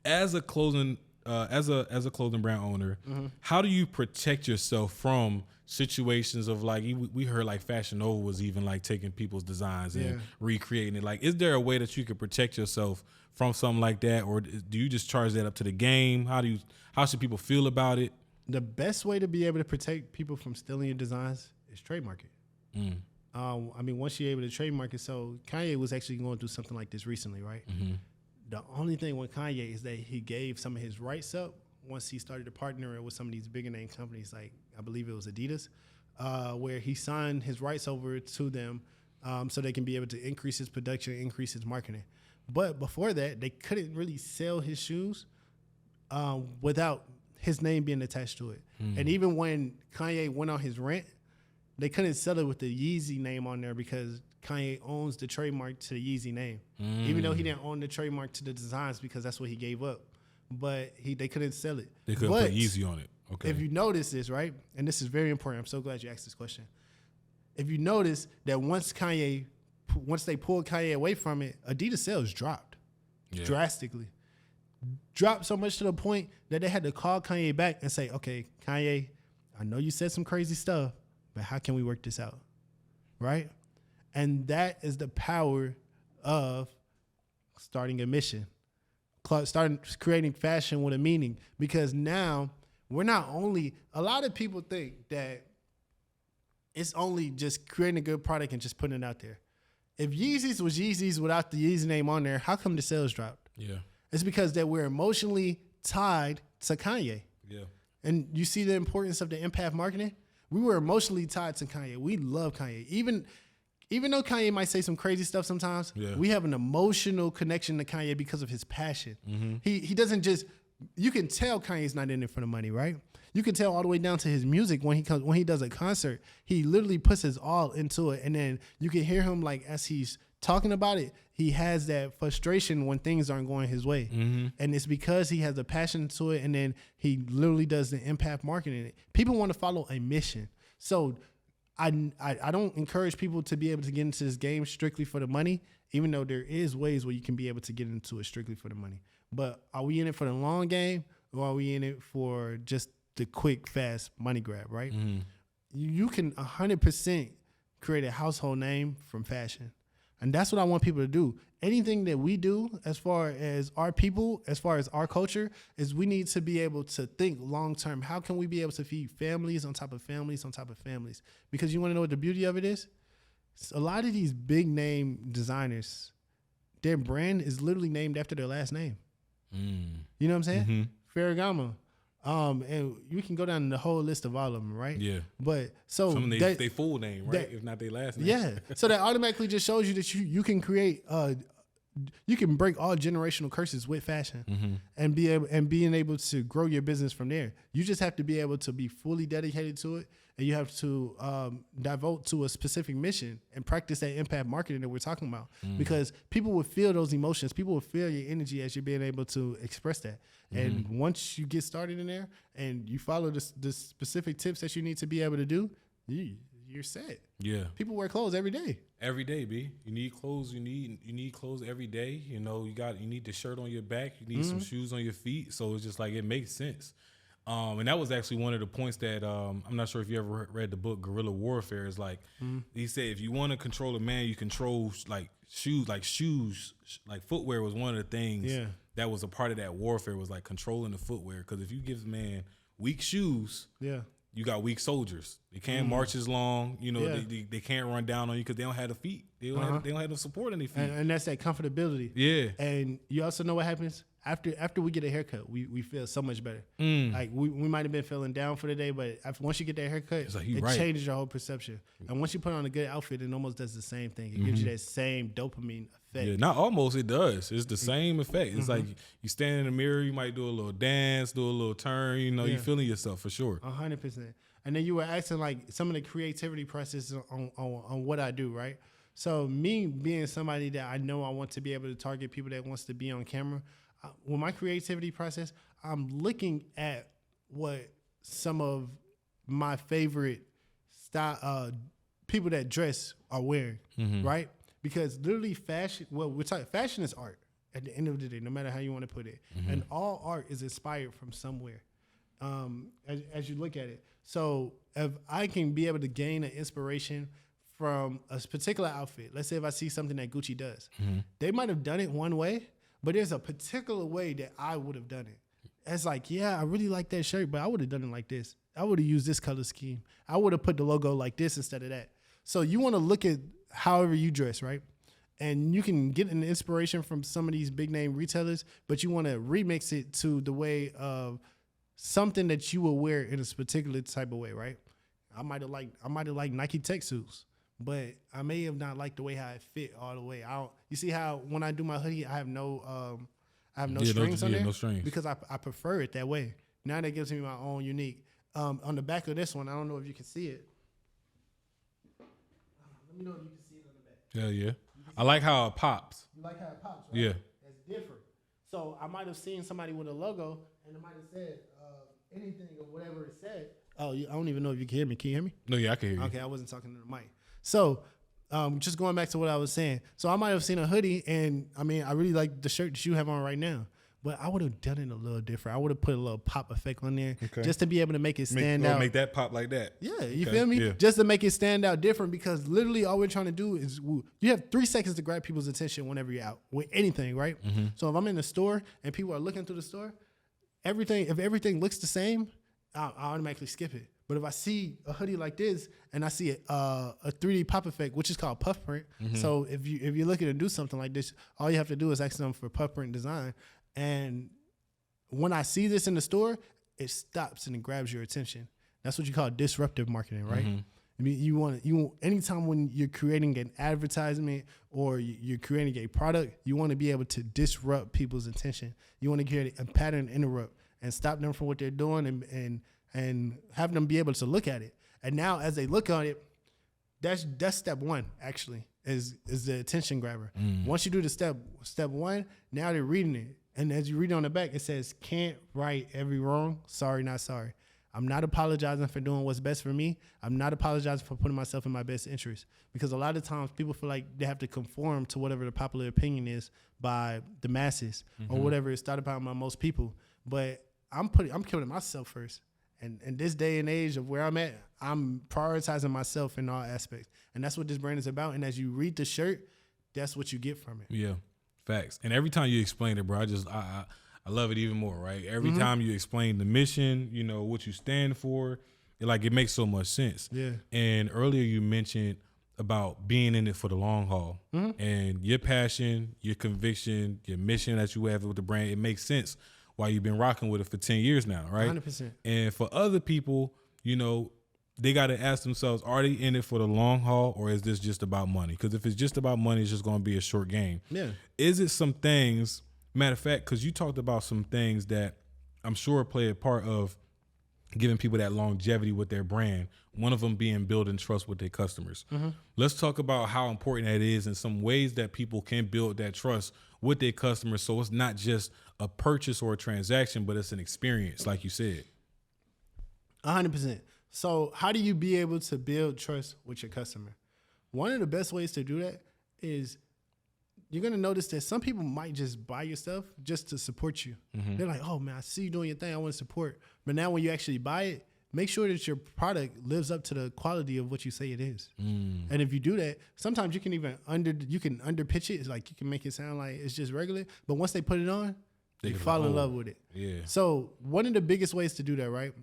as a clothing brand owner, how do you protect yourself from situations of like, we heard like Fashion Nova was even like taking people's designs and recreating it. Like, is there a way that you could protect yourself from something like that, or do you just charge that up to the game? How should people feel about it? The best way to be able to protect people from stealing your designs is trademark it. Once you're able to trademark it, so Kanye was actually going through something like this recently, right? The only thing with Kanye is that he gave some of his rights up once he started to partner with some of these bigger name companies, like I believe it was Adidas, where he signed his rights over to them so they can be able to increase his production, increase his marketing. But before that, they couldn't really sell his shoes without his name being attached to it. And even when Kanye went on his rant, they couldn't sell it with the Yeezy name on there because Kanye owns the trademark to the Yeezy name, even though he didn't own the trademark to the designs because that's what he gave up. But they couldn't sell it. They couldn't put Yeezy on it. Okay. If you notice this, right, and this is very important, I'm so glad you asked this question. If you notice that once they pulled Kanye away from it, Adidas sales dropped drastically. Dropped so much to the point that they had to call Kanye back and say, okay, Kanye, I know you said some crazy stuff, but how can we work this out, right? And that is the power of starting a mission, starting creating fashion with a meaning. Because now we're not only, a lot of people think that it's only just creating a good product and just putting it out there. If Yeezys was Yeezys without the Yeezy name on there, how come the sales dropped? Yeah. It's because that we're emotionally tied to Kanye. Yeah. And you see the importance of the empath marketing? We were emotionally tied to Kanye. We love Kanye. Even though Kanye might say some crazy stuff sometimes, we have an emotional connection to Kanye because of his passion. He doesn't just, you can tell Kanye's not in it for the money, right? You can tell all the way down to his music when he does a concert, he literally puts his all into it. And then you can hear him like as he's talking about it, he has that frustration when things aren't going his way. And it's because he has a passion to it, and then he literally does the empath marketing. People want to follow a mission. So I don't encourage people to be able to get into this game strictly for the money, even though there is ways where you can be able to get into it strictly for the money. But are we in it for the long game, or are we in it for just the quick, fast money grab, right? You can 100% create a household name from fashion. And that's what I want people to do. Anything that we do as far as our people, as far as our culture, is we need to be able to think long term. How can we be able to feed families on top of families on top of families? Because you want to know what the beauty of it is? A lot of these big name designers, their brand is literally named after their last name. You know what I'm saying? Mm-hmm. Ferragamo. And you can go down the whole list of all of them, right? Yeah. But so some of they full name, right? If not their last name. Yeah. So that automatically just shows you that you can create you can break all generational curses with fashion and being able to grow your business from there. You just have to be able to be fully dedicated to it, and you have to devote to a specific mission and practice that impact marketing that we're talking about. Because people will feel those emotions. People will feel your energy as you're being able to express that. And once you get started in there and you follow the specific tips that you need to be able to do, you're set. Yeah. People wear clothes every day. Every day, B. You need clothes. You need clothes every day. You know, you need the shirt on your back. You need some shoes on your feet. So it's just like it makes sense. And that was actually one of the points that I'm not sure if you ever read the book Guerrilla Warfare. It's like he said, if you want to control a man, you control like shoes, like footwear was one of the things that was a part of that warfare, was like controlling the footwear. Because if you give a man weak shoes, you got weak soldiers. They can't march as long. You know, they can't run down on you because they don't have the feet. They don't have the support on their feet. And that's that comfortability. Yeah. And you also know what happens? After we get a haircut, we feel so much better. Like we might have been feeling down for the day, but once you get that haircut, like it changes your whole perception. And once you put on a good outfit, it almost does the same thing. It gives you that same dopamine effect. Yeah, not almost, it does. It's the same effect. It's like you stand in the mirror, you might do a little dance, do a little turn, you know, you feeling yourself for sure. 100%. And then you were asking like some of the creativity processes on what I do, right? So me being somebody that I know I want to be able to target people that wants to be on camera, with my creativity process, I'm looking at what some of my favorite style people that dress are wearing, right? Because literally fashion is art at the end of the day, no matter how you want to put it. And all art is inspired from somewhere as you look at it. So if I can be able to gain an inspiration from a particular outfit, let's say if I see something that Gucci does, they might have done it one way, but there's a particular way that I would have done it. It's like, yeah, I really like that shirt, but I would have done it like this. I would have used this color scheme. I would have put the logo like this instead of that. So you want to look at however you dress, right? And you can get an inspiration from some of these big name retailers, but you want to remix it to the way of something that you will wear in a particular type of way, right? I might have liked Nike Tech suits, but I may have not liked the way how it fit all the way. You see how when I do my hoodie, I have no strings on there? No strings. Because I prefer it that way. Now that gives me my own unique. On the back of this one, I don't know if you can see it. Let me know if you can see it on the back. Hell yeah. I like how it pops. You like how it pops, right? Yeah. That's different. So I might have seen somebody with a logo and it might have said anything or whatever it said. Oh, I don't even know if you can hear me. Can you hear me? No, yeah, I can hear you. Okay, I wasn't talking to the mic. So just going back to what I was saying. So I might have seen a hoodie and I really like the shirt that you have on right now. But I would have done it a little different. I would have put a little pop effect on there just to be able to make it stand out. Make that pop like that. Yeah, you feel me? Yeah. Just to make it stand out different, because literally all we're trying to do is you have 3 seconds to grab people's attention whenever you're out with anything, right? So if I'm in the store and people are looking through the store, if everything looks the same, I automatically skip it. But if I see a hoodie like this and I see a 3D pop effect, which is called puff print, so if you're looking to do something like this, all you have to do is ask them for puff print design. And when I see this in the store, it stops and it grabs your attention. That's what you call disruptive marketing, right? I mean, you want anytime when you're creating an advertisement or you're creating a product, you want to be able to disrupt people's attention. You want to create a pattern interrupt and stop them from what they're doing and have them be able to look at it. And now as they look at it, that's step one, actually, is the attention grabber. Once you do the step one, now they're reading it. And as you read on the back, it says, can't right every wrong. Sorry, not sorry. I'm not apologizing for doing what's best for me. I'm not apologizing for putting myself in my best interest. Because a lot of times people feel like they have to conform to whatever the popular opinion is by the masses or whatever is thought about by most people. But I'm killing myself first. And in this day and age of where I'm at, I'm prioritizing myself in all aspects. And that's what this brand is about. And as you read the shirt, that's what you get from it. Yeah, facts. And every time you explain it, bro, I love it even more, right? Every time you explain the mission, you know, what you stand for, it makes so much sense. Yeah. And earlier you mentioned about being in it for the long haul, and your passion, your conviction, your mission that you have with the brand, it makes sense why you've been rocking with it for 10 years now, right? 100%. And for other people, you know, they got to ask themselves, are they in it for the long haul, or is this just about money? Because if it's just about money, it's just going to be a short game. Yeah. Is it some things, matter of fact, because you talked about some things that I'm sure play a part of giving people that longevity with their brand, one of them being building trust with their customers. Let's talk about how important that is and some ways that people can build that trust with their customers, so it's not just a purchase or a transaction, but it's an experience, like you said. 100%. So how do you be able to build trust with your customer? One of the best ways to do that is you're going to notice that some people might just buy your stuff just to support you. They're like, oh, man, I see you doing your thing. I want to support. But now when you actually buy it, make sure that your product lives up to the quality of what you say it is. And if you do that, sometimes you can even under pitch it. It's like you can make it sound like it's just regular. But once they put it on, they fall in love with it. Yeah. So one of the biggest ways to do that, right,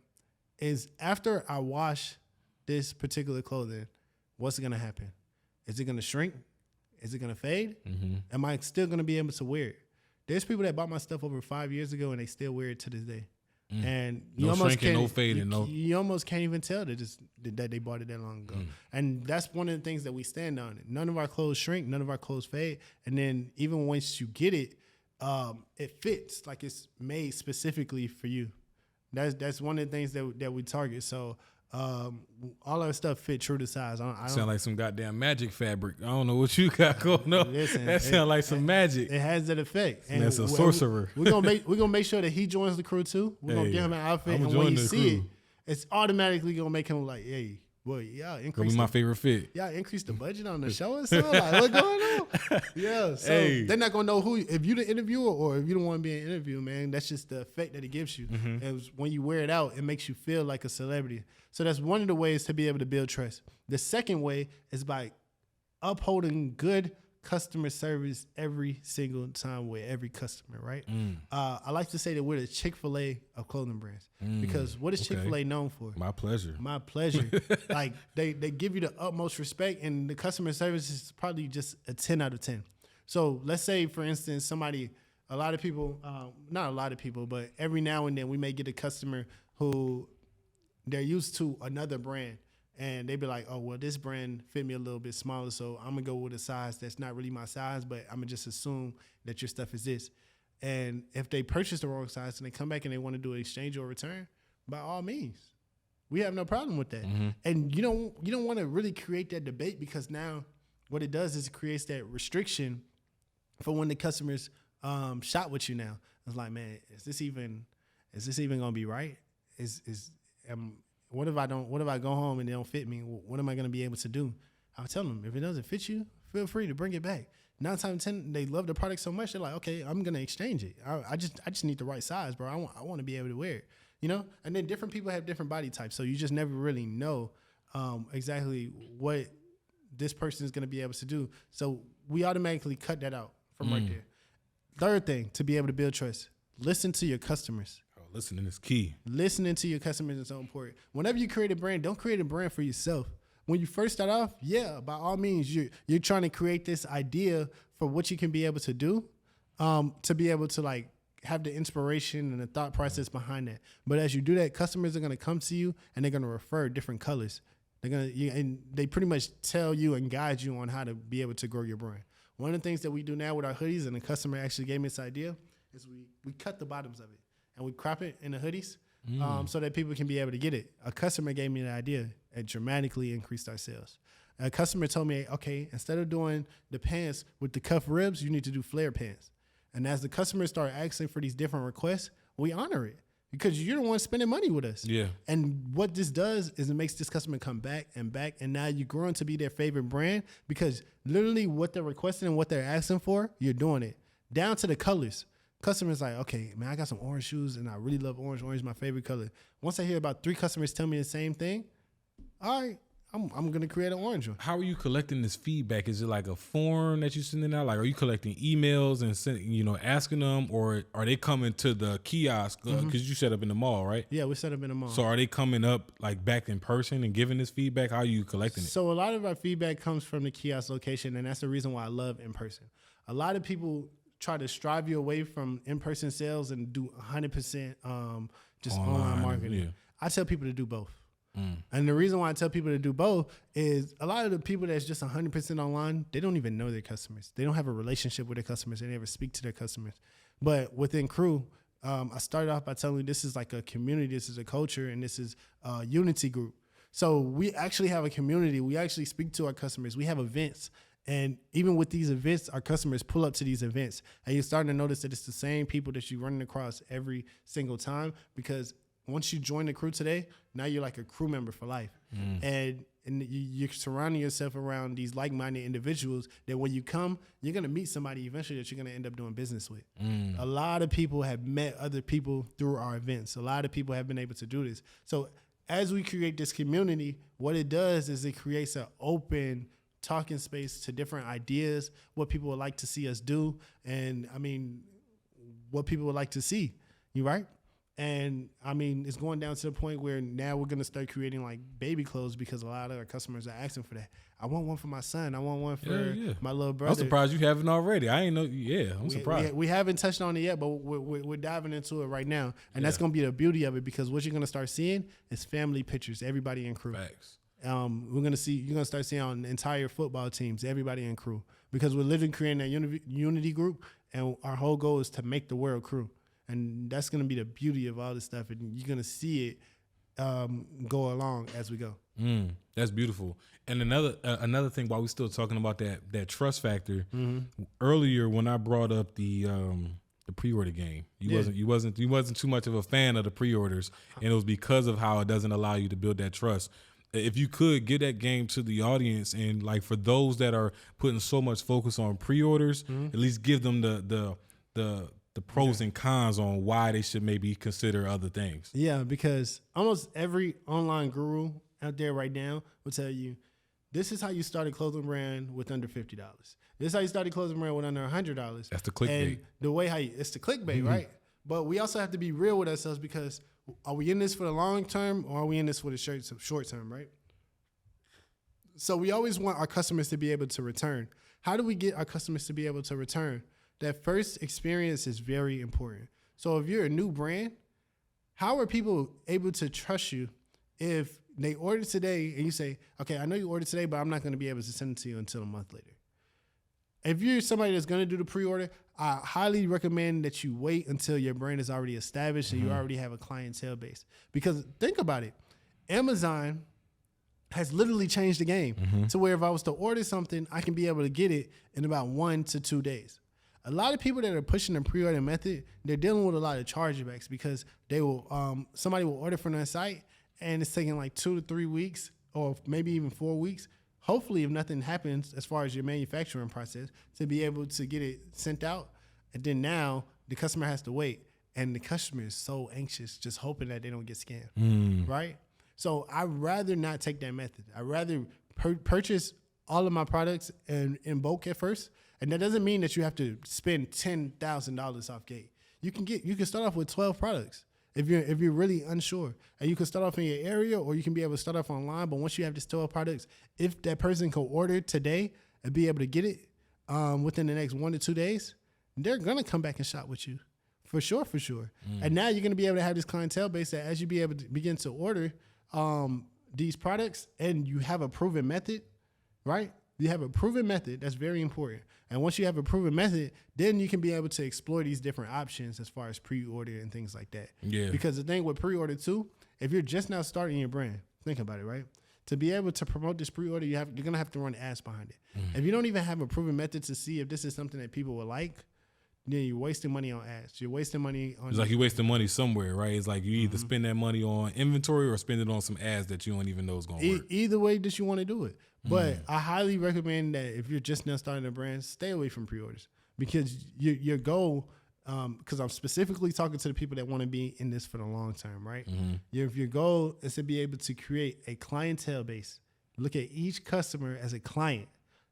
is after I wash this particular clothing, what's going to happen? Is it going to shrink? Is it going to fade? Am I still going to be able to wear it? There's people that bought my stuff over 5 years ago and they still wear it to this day. And you almost can't, no fading, you almost can't even tell that they bought it that long ago. And that's one of the things that we stand on. None of our clothes shrink, none of our clothes fade. And then even once you get it, it fits like it's made specifically for you. That's one of the things that we target. So all our stuff fit true to size. I don't sound like some goddamn magic fabric. I don't know what you got going on. Listen, that sound like some magic. It has that effect. And that's a sorcerer. We're gonna make sure that he joins the crew too. We're gonna give him an outfit, and when you see it, it's automatically gonna make him like, hey, boy, y'all increase. Gonna be my favorite fit. Y'all increase the budget on the show or something. Like, what's going on? Yeah. So they're not gonna know who, if you the interviewer or if you don't want to be an interview, man. That's just the effect that it gives you. And when you wear it out, it makes you feel like a celebrity. So that's one of the ways to be able to build trust. The second way is by upholding good customer service every single time with every customer, right? I like to say that we're the Chick-fil-A of clothing brands because what is Chick-fil-A known for? My pleasure. My pleasure. Like they give you the utmost respect, and the customer service is probably just a 10 out of 10. So let's say, for instance, not a lot of people, but every now and then we may get a customer who they're used to another brand. And they be like, oh, well, this brand fit me a little bit smaller, so I'm going to go with a size that's not really my size, but I'm going to just assume that your stuff is this. And if they purchase the wrong size and they come back and they want to do an exchange or return, by all means, we have no problem with that. And you don't want to really create that debate, because now what it does is it creates that restriction for when the customers shop with you now. It's like, man, is this even going to be right? What if I go home and they don't fit me? What am I going to be able to do? I'll tell them, if it doesn't fit you, feel free to bring it back. 9 times 10, they love the product so much, they're like, okay, I'm going to exchange it. I just need the right size, bro. I want to be able to wear it, you know? And then different people have different body types, so you just never really know exactly what this person is going to be able to do. So we automatically cut that out from right there. Third thing, to be able to build trust, listen to your customers. Listening is key. Listening to your customers is so important. Whenever you create a brand, don't create a brand for yourself. When you first start off, yeah, by all means, you're trying to create this idea for what you can be able to do, to be able to like have the inspiration and the thought process behind that. But as you do that, customers are going to come to you and they're going to refer different colors. And they pretty much tell you and guide you on how to be able to grow your brand. One of the things that we do now with our hoodies, and the customer actually gave me this idea, is we cut the bottoms of it. And we crop it in the hoodies so that people can be able to get it. A customer gave me the idea. It dramatically increased our sales. A customer told me, okay, instead of doing the pants with the cuff ribs, you need to do flare pants. And as the customers start asking for these different requests, we honor it because you're the one spending money with us. Yeah. And what this does is it makes this customer come back and back. And now you're growing to be their favorite brand because literally what they're requesting and what they're asking for, you're doing it. Down to the colors. Customers like, okay, man, I got some orange shoes and I really love orange. Orange is my favorite color. Once I hear about 3 customers tell me the same thing, all right, I'm gonna create an orange one. How are you collecting this feedback? Is it like a form that you're sending out? Like, are you collecting emails and asking them, or are they coming to the kiosk? Because you set up in the mall, right? Yeah, we set up in the mall. So are they coming up like back in person and giving this feedback? How are you collecting it? So a lot of our feedback comes from the kiosk location, and that's the reason why I love in person. A lot of people try to strive you away from in-person sales and do 100% just online marketing. Yeah. I tell people to do both. And the reason why I tell people to do both is a lot of the people that's just 100% online, they don't even know their customers. They don't have a relationship with their customers. They never speak to their customers. But within Crew, I started off by telling you this is like a community, this is a culture, and this is a unity group. So we actually have a community. We actually speak to our customers. We have events. And even with these events, our customers pull up to these events. And you're starting to notice that it's the same people that you're running across every single time, because once you join the Crew today, now you're like a Crew member for life. And you're surrounding yourself around these like-minded individuals that when you come, you're going to meet somebody eventually that you're going to end up doing business with. A lot of people have met other people through our events. A lot of people have been able to do this. So as we create this community, what it does is it creates an open talking space to different ideas, what people would like to see us do, and what people would like to see. You right? And it's going down to the point where now we're going to start creating like baby clothes, because a lot of our customers are asking for that. I want one for my son. I want one for my little brother. I'm surprised you haven't already. I ain't know. Yeah, I'm surprised. We haven't touched on it yet, but we're diving into it right now. And that's going to be the beauty of it, because what you're going to start seeing is family pictures, everybody in Crew. Facts. You're going to start seeing on entire football teams, everybody in Crew, because we're literally creating that unity group, and our whole goal is to make the world Crew. And that's going to be the beauty of all this stuff. And you're going to see it go along as we go. That's beautiful. And another thing, while we're still talking about that trust factor, earlier when I brought up the pre-order game, you wasn't too much of a fan of the pre-orders, and it was because of how it doesn't allow you to build that trust. If you could get that game to the audience, and like for those that are putting so much focus on pre-orders, at least give them the pros and cons on why they should maybe consider other things. Yeah, because almost every online guru out there right now will tell you, this is how you start a clothing brand with under $50. This is how you start a clothing brand with under $100. That's the clickbait. And the way it's the clickbait, right? But we also have to be real with ourselves, because are we in this for the long term, or are we in this for the short term, right? So we always want our customers to be able to return. How do we get our customers to be able to return? That first experience is very important. So if you're a new brand, how are people able to trust you if they order today and you say, okay, I know you ordered today, but I'm not going to be able to send it to you until a month later? If you're somebody that's going to do the pre-order, I highly recommend that you wait until your brand is already established and you already have a clientele base. Because think about it. Amazon has literally changed the game to where if I was to order something, I can be able to get it in about 1 to 2 days. A lot of people that are pushing the pre-order method, they're dealing with a lot of chargebacks, because they will somebody will order from their site and it's taking like 2 to 3 weeks, or maybe even 4 weeks. Hopefully, if nothing happens as far as your manufacturing process, to be able to get it sent out. And then now the customer has to wait, and the customer is so anxious, just hoping that they don't get scammed, right? So I'd rather not take that method. I'd rather purchase all of my products in bulk at first. And that doesn't mean that you have to spend $10,000 off gate. You can start off with 12 products if you're really unsure. And you can start off in your area, or you can be able to start off online. But once you have this 12 products, if that person can order today and be able to get it within the next 1 to 2 days, they're going to come back and shop with you. For sure. And now you're going to be able to have this clientele base that as you be able to begin to order these products, and you have a proven method, right? You have a proven method. That's very important. And once you have a proven method, then you can be able to explore these different options as far as pre-order and things like that. Yeah. Because the thing with pre-order too, if you're just now starting your brand, think about it, right? To be able to promote this pre-order, you're going to have to run ads behind it. If you don't even have a proven method to see if this is something that people will like, then you're wasting money on ads. You're wasting money on... It's like you're wasting money somewhere, right? It's like you either spend that money on inventory or spend it on some ads that you don't even know is going to work. Either way that you want to do it. But I highly recommend that if you're just now starting a brand, stay away from pre-orders, because your goal, because I'm specifically talking to the people that want to be in this for the long term, right? Your goal is to be able to create a clientele base look at each customer as a client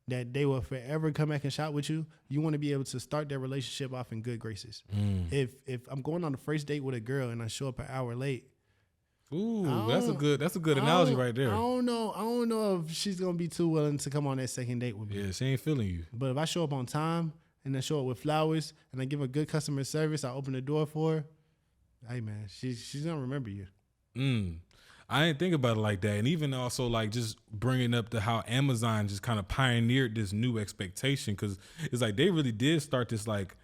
that they will forever come back and shop with you. You want to be able to start that relationship off in good graces. If I'm going on the first date with a girl and I show up an hour late, ooh, that's a good analogy right there. I don't know if she's gonna be too willing to come on that second date with me. Yeah, she ain't feeling you. But if I show up on time and I show up with flowers and I give her good customer service, I open the door for her. Hey man, she's gonna remember you. I didn't think about it like that. And even also like just bringing up to how Amazon just kind of pioneered this new expectation, because it's like they really did start this like,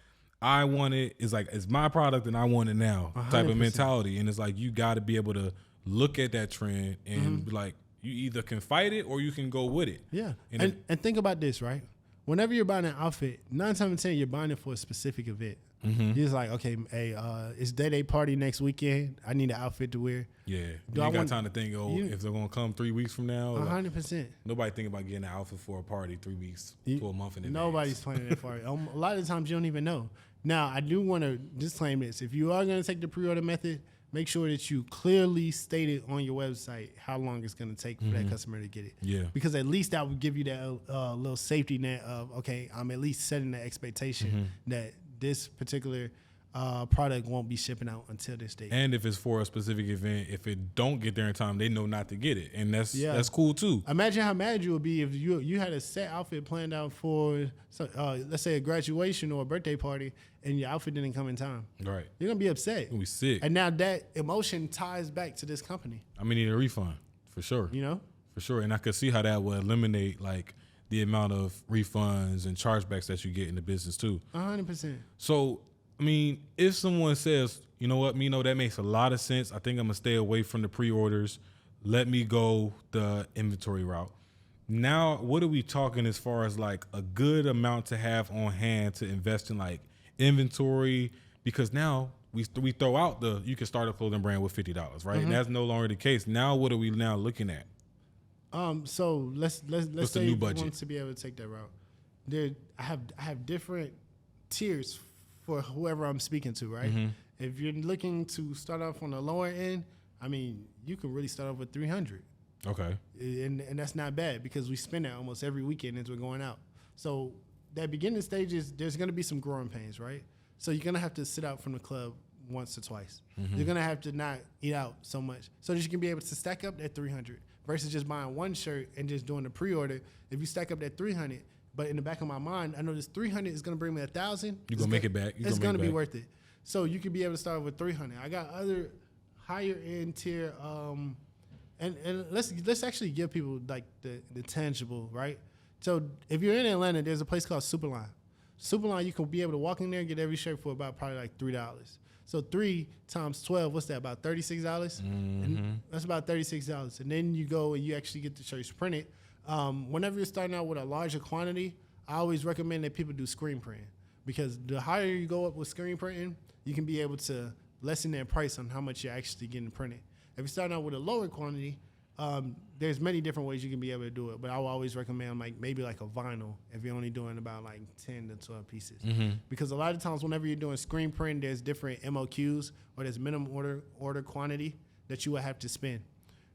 I want it. It's like, it's my product and I want it now 100%. Type of mentality. And it's like, you got to be able to look at that trend and be like, you either can fight it or you can go with it. Yeah. And think about this, right? Whenever you're buying an outfit, 9 times out of 10, you're buying it for a specific event. You're just like, okay, hey, it's day party next weekend. I need an outfit to wear. Yeah. You ain't got time to think, if they're going to come 3 weeks from now. 100%. Like, nobody think about getting an outfit for a party 3 weeks to a month in advance. Nobody's planning that for it. A lot of the times you don't even know. Now, I do want to disclaim this. If you are going to take the pre-order method, make sure that you clearly state it on your website how long it's going to take for that customer to get it. Yeah. Because at least that would give you that little safety net of, okay, I'm at least setting the expectation that this particular product won't be shipping out until this date. And if it's for a specific event, if it don't get there in time, they know not to get it. And that's cool too. Imagine how mad you would be if you had a set outfit planned out for, let's say, a graduation or a birthday party, and your outfit didn't come in time. Right. You're going to be upset. You're going to be sick. And now that emotion ties back to this company. I'm going to need a refund, for sure. You know? For sure. And I could see how that would eliminate, like, the amount of refunds and chargebacks that you get in the business too. 100%. So, I mean, if someone says, you know what, Mino, that makes a lot of sense. I think I'm going to stay away from the pre-orders. Let me go the inventory route. Now, what are we talking as far as like a good amount to have on hand to invest in like inventory? Because now we throw out you can start a clothing brand with $50, right? And that's no longer the case. Now, what are we now looking at? So let's say you want to be able to take that route. I have different tiers for whoever I'm speaking to, right? If you're looking to start off on the lower end, I mean, you can really start off with $300. Okay. And that's not bad because we spend that almost every weekend as we're going out. So that beginning stages, there's going to be some growing pains, right? So you're going to have to sit out from the club once or twice. You're going to have to not eat out so much so that you can be able to stack up that $300 versus just buying one shirt and just doing the pre-order. If you stack up that $300, but in the back of my mind, I know this $300 is going to bring me $1,000. You're going to make it back. It's going to be worth it. So you could be able to start with $300. I got other higher end tier, and let's actually give people like the tangible, right? So if you're in Atlanta, there's a place called Superline. Superline, you can be able to walk in there and get every shirt for about probably like $3. So 3 times 12, what's that, about $36? And that's about $36. And then you go and you actually get the shirts printed. Whenever you're starting out with a larger quantity, I always recommend that people do screen printing because the higher you go up with screen printing, you can be able to lessen their price on how much you're actually getting printed. If you're starting out with a lower quantity, there's many different ways you can be able to do it, but I will always recommend maybe like a vinyl if you're only doing about like 10 to 12 pieces. Because a lot of times whenever you're doing screen print, there's different MOQs or there's minimum order quantity that you will have to spend.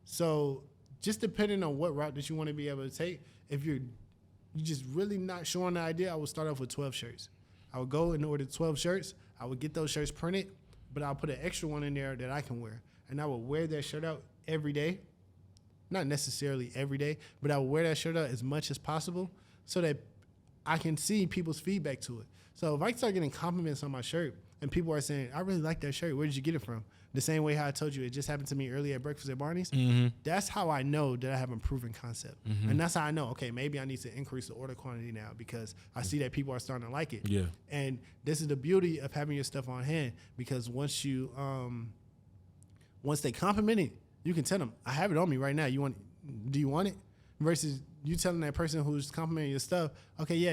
So just depending on what route that you want to be able to take, if you're just really not sure on the idea, I would start off with 12 shirts. I would go and order 12 shirts. I would get those shirts printed, but I'll put an extra one in there that I can wear. And I would wear that shirt out every day. Not necessarily every day, but I would wear that shirt out as much as possible so that I can see people's feedback to it. So if I start getting compliments on my shirt and people are saying, I really like that shirt, where did you get it from? The same way how I told you, it just happened to me earlier at Breakfast at Barney's. That's how I know that I have a proven concept. And that's how I know, okay, maybe I need to increase the order quantity now because I see that people are starting to like it. Yeah. And this is the beauty of having your stuff on hand because once they compliment it, you can tell them, I have it on me right now. Do you want it? Versus you telling that person who's complimenting your stuff, okay, yeah,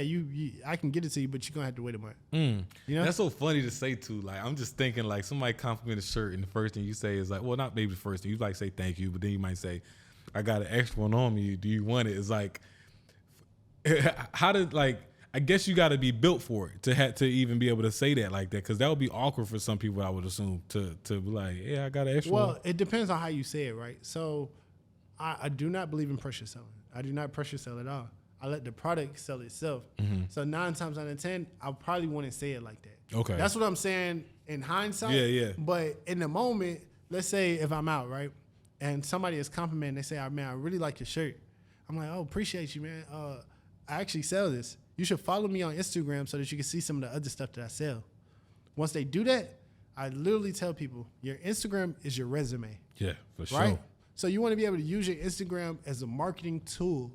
I can get it to you, but you're going to have to wait a month. You know? That's so funny to say, too. Like, I'm just thinking, like, somebody compliment a shirt, and the first thing you say is like, well, not maybe the first thing. You, like, say thank you, but then you might say, I got an extra one on me. Do you want it? It's like, I guess you got to be built for it to even be able to say that like that because that would be awkward for some people, I would assume, to be like, yeah, I got an extra one. Well, it depends on how you say it, right? So I do not believe in pressure selling. I do not pressure sell at all. I let the product sell itself. Mm-hmm. So 9 times out of 10, I probably wouldn't say it like that. Okay. That's what I'm saying in hindsight. Yeah. But in the moment, let's say if I'm out, right, and somebody is complimenting, they say, "Oh, man, I really like your shirt." I'm like, "Oh, appreciate you, man. I actually sell this. You should follow me on Instagram so that you can see some of the other stuff that I sell." Once they do that, I literally tell people, your Instagram is your resume. Yeah, for sure. Right? So you want to be able to use your Instagram as a marketing tool.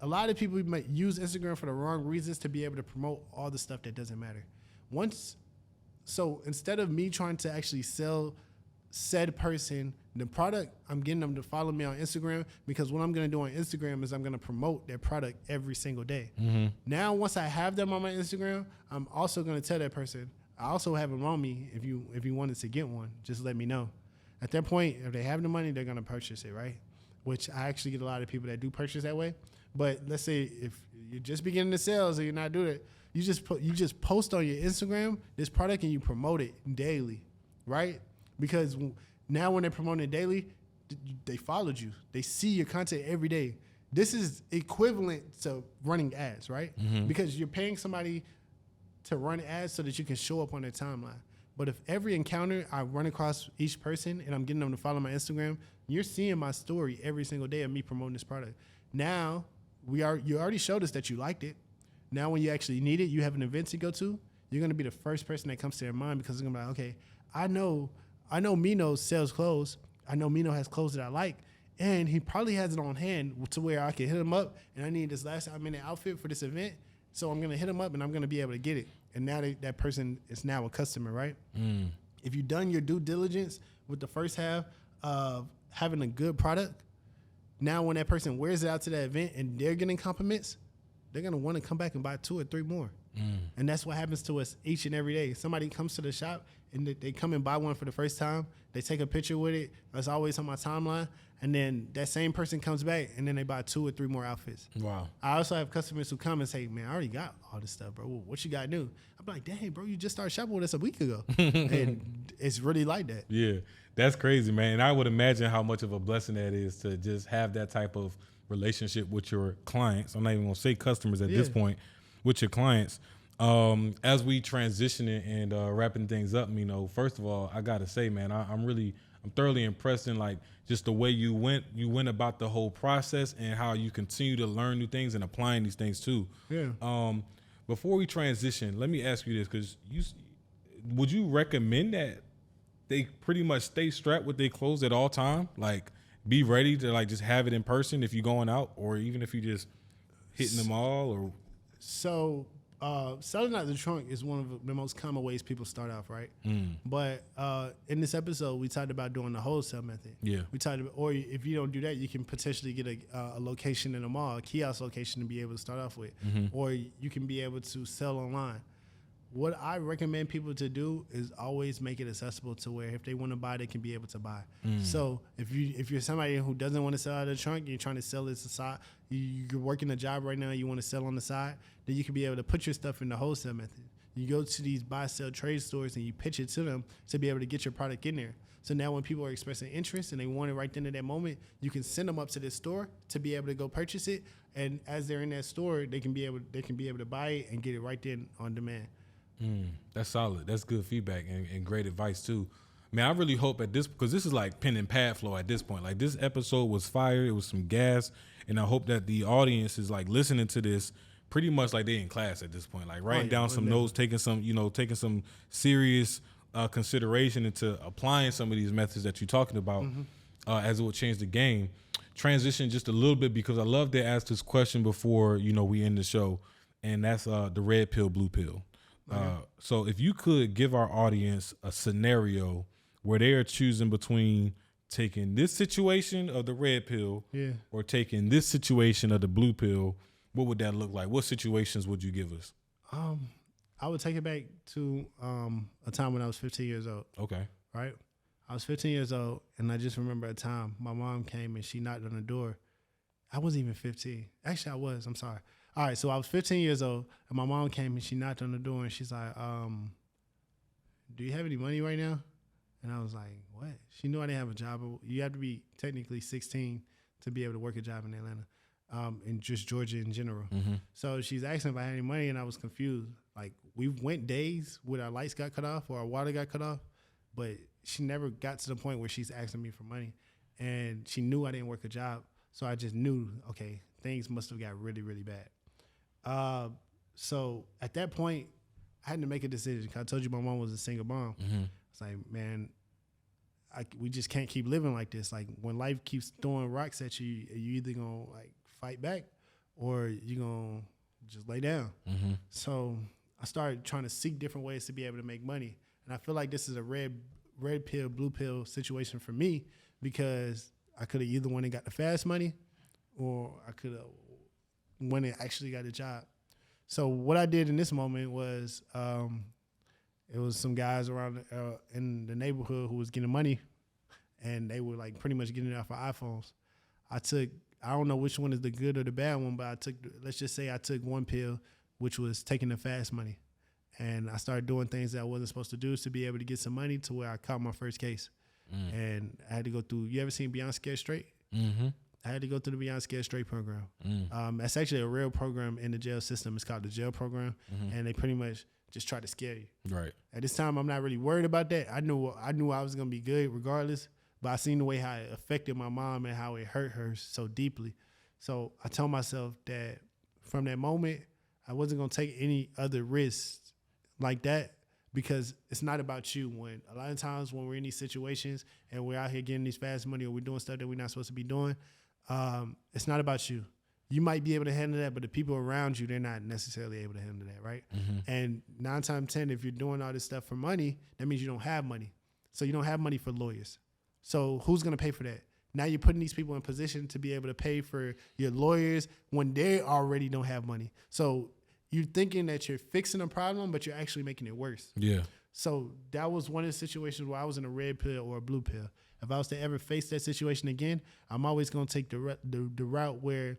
A lot of people might use Instagram for the wrong reasons to be able to promote all the stuff that doesn't matter. So instead of me trying to actually sell said person the product, I'm getting them to follow me on Instagram, because what I'm going to do on Instagram is I'm going to promote their product every single day. Mm-hmm. Now, once I have them on my Instagram, I'm also going to tell that person, I also have them on me. If you wanted to get one, just let me know. At that point, if they have the money, they're going to purchase it, right? Which I actually get a lot of people that do purchase that way. But let's say if you're just beginning to sales or you're not doing it, you just post on your Instagram this product and you promote it daily, right? Because now when they're promoting it daily, they followed you. They see your content every day. This is equivalent to running ads, right? Mm-hmm. Because you're paying somebody to run ads so that you can show up on their timeline. But if every encounter I run across each person and I'm getting them to follow my Instagram, you're seeing my story every single day of me promoting this product. Now, you already showed us that you liked it. Now when you actually need it, you have an event to go to, you're going to be the first person that comes to their mind, because they're going to be like, okay, I know Mino sells clothes. I know Mino has clothes that I like, and he probably has it on hand to where I can hit him up, and I need this last minute outfit for this event, so I'm going to hit him up and I'm going to be able to get it. And now that person is now a customer, right? Mm. If you've done your due diligence with the first half of having a good product, now when that person wears it out to that event and they're getting compliments, they're going to want to come back and buy 2 or 3 more. Mm. And that's what happens to us each and every day. Somebody comes to the shop and they come and buy one for the first time. They take a picture with it. That's always on my timeline. And then that same person comes back and then they buy 2 or 3 more outfits. Wow. I also have customers who come and say, man, I already got all this stuff, bro. What you got new? I'm like, dang, bro, you just started shopping with us a week ago. And it's really like that. Yeah, that's crazy, man. And I would imagine how much of a blessing that is to just have that type of relationship with your clients. I'm not even going to say customers at this point, with your clients. As we transition and wrapping things up, first of all, I got to say, man, I'm thoroughly impressed in like just the way you went about the whole process and how you continue to learn new things and applying these things too. Yeah. Before we transition, let me ask you this, because would you recommend that they pretty much stay strapped with their clothes at all time? Like, be ready to like just have it in person if you're going out, or even if you just hitting them all, or so. Selling out the trunk is one of the most common ways people start off, right? Mm. But in this episode, we talked about doing the wholesale method. Yeah. We talked about, or if you don't do that, you can potentially get a location in a mall, a kiosk location to be able to start off with, or you can be able to sell online. What I recommend people to do is always make it accessible to where if they want to buy, they can be able to buy. Mm. So if you're somebody who doesn't want to sell out of the trunk, you're trying to sell it aside, you're working a job right now, you want to sell on the side, then you can be able to put your stuff in the wholesale method. You go to these buy, sell, trade stores and you pitch it to them to be able to get your product in there. So now when people are expressing interest and they want it right then at that moment, you can send them up to this store to be able to go purchase it. And as they're in that store, they can be able to buy it and get it right then on demand. That's solid. That's good feedback and great advice too. Man, I really hope because this is like pen and pad flow at this point. Like, this episode was fire. It was some gas. And I hope that the audience is like listening to this pretty much like they in class at this point, like writing down some notes, taking some serious consideration into applying some of these methods that you're talking about, as it will change the game. Transition just a little bit, because I love to ask this question before, we end the show. And that's the red pill, blue pill. So if you could give our audience a scenario where they are choosing between taking this situation of the red pill or taking this situation of the blue pill, what would that look like? What situations would you give us? I would take it back to a time when I was 15 years old. Okay. Right? I was 15 years old, and I just remember a time my mom came and she knocked on the door. I wasn't even 15. Actually, I was. I'm sorry. All right, so I was 15 years old, and my mom came and she knocked on the door, and she's like, do you have any money right now? And I was like, what? She knew I didn't have a job. You have to be technically 16 to be able to work a job in Atlanta. in just Georgia in general. So she's asking if I had any money, and I was confused. Like, we went days where our lights got cut off or our water got cut off, but she never got to the point where she's asking me for money. And she knew I didn't work a job, so I just knew, okay, things must have got really, really bad. So at that point, I had to make a decision. I told you my mom was a single mom. It's like, man, we just can't keep living like this. Like, when life keeps throwing rocks at you, you either gonna like fight back or you gonna just lay down. So I started trying to seek different ways to be able to make money. And I feel like this is a red pill, blue pill situation for me, because I could have either went and got the fast money, or I could have went and actually got a job. So what I did in this moment was, it was some guys around in the neighborhood who was getting money, and they were like pretty much getting it off of iPhones. I don't know which one is the good or the bad one, but let's just say I took one pill, which was taking the fast money. And I started doing things that I wasn't supposed to do to be able to get some money, to where I caught my first case. And I had to go through, you ever seen Beyond Scared Straight? I had to go through the Beyond Scared Straight program. That's actually a real program in the jail system. It's called the jail program. And they pretty much just try to scare you. Right. At this time, I'm not really worried about that. I knew I was going to be good regardless, but I seen the way how it affected my mom and how it hurt her so deeply. So I told myself that from that moment, I wasn't going to take any other risks like that, because it's not about you. When a lot of times when we're in these situations and we're out here getting these fast money, or we're doing stuff that we're not supposed to be doing, it's not about you. You might be able to handle that, but the people around you, they're not necessarily able to handle that, right? And 9 times 10, if you're doing all this stuff for money, that means you don't have money. So you don't have money for lawyers. So who's going to pay for that? Now you're putting these people in position to be able to pay for your lawyers when they already don't have money. So you're thinking that you're fixing a problem, but you're actually making it worse. Yeah. So that was one of the situations where I was in a red pill or a blue pill. If I was to ever face that situation again, I'm always going to take the route where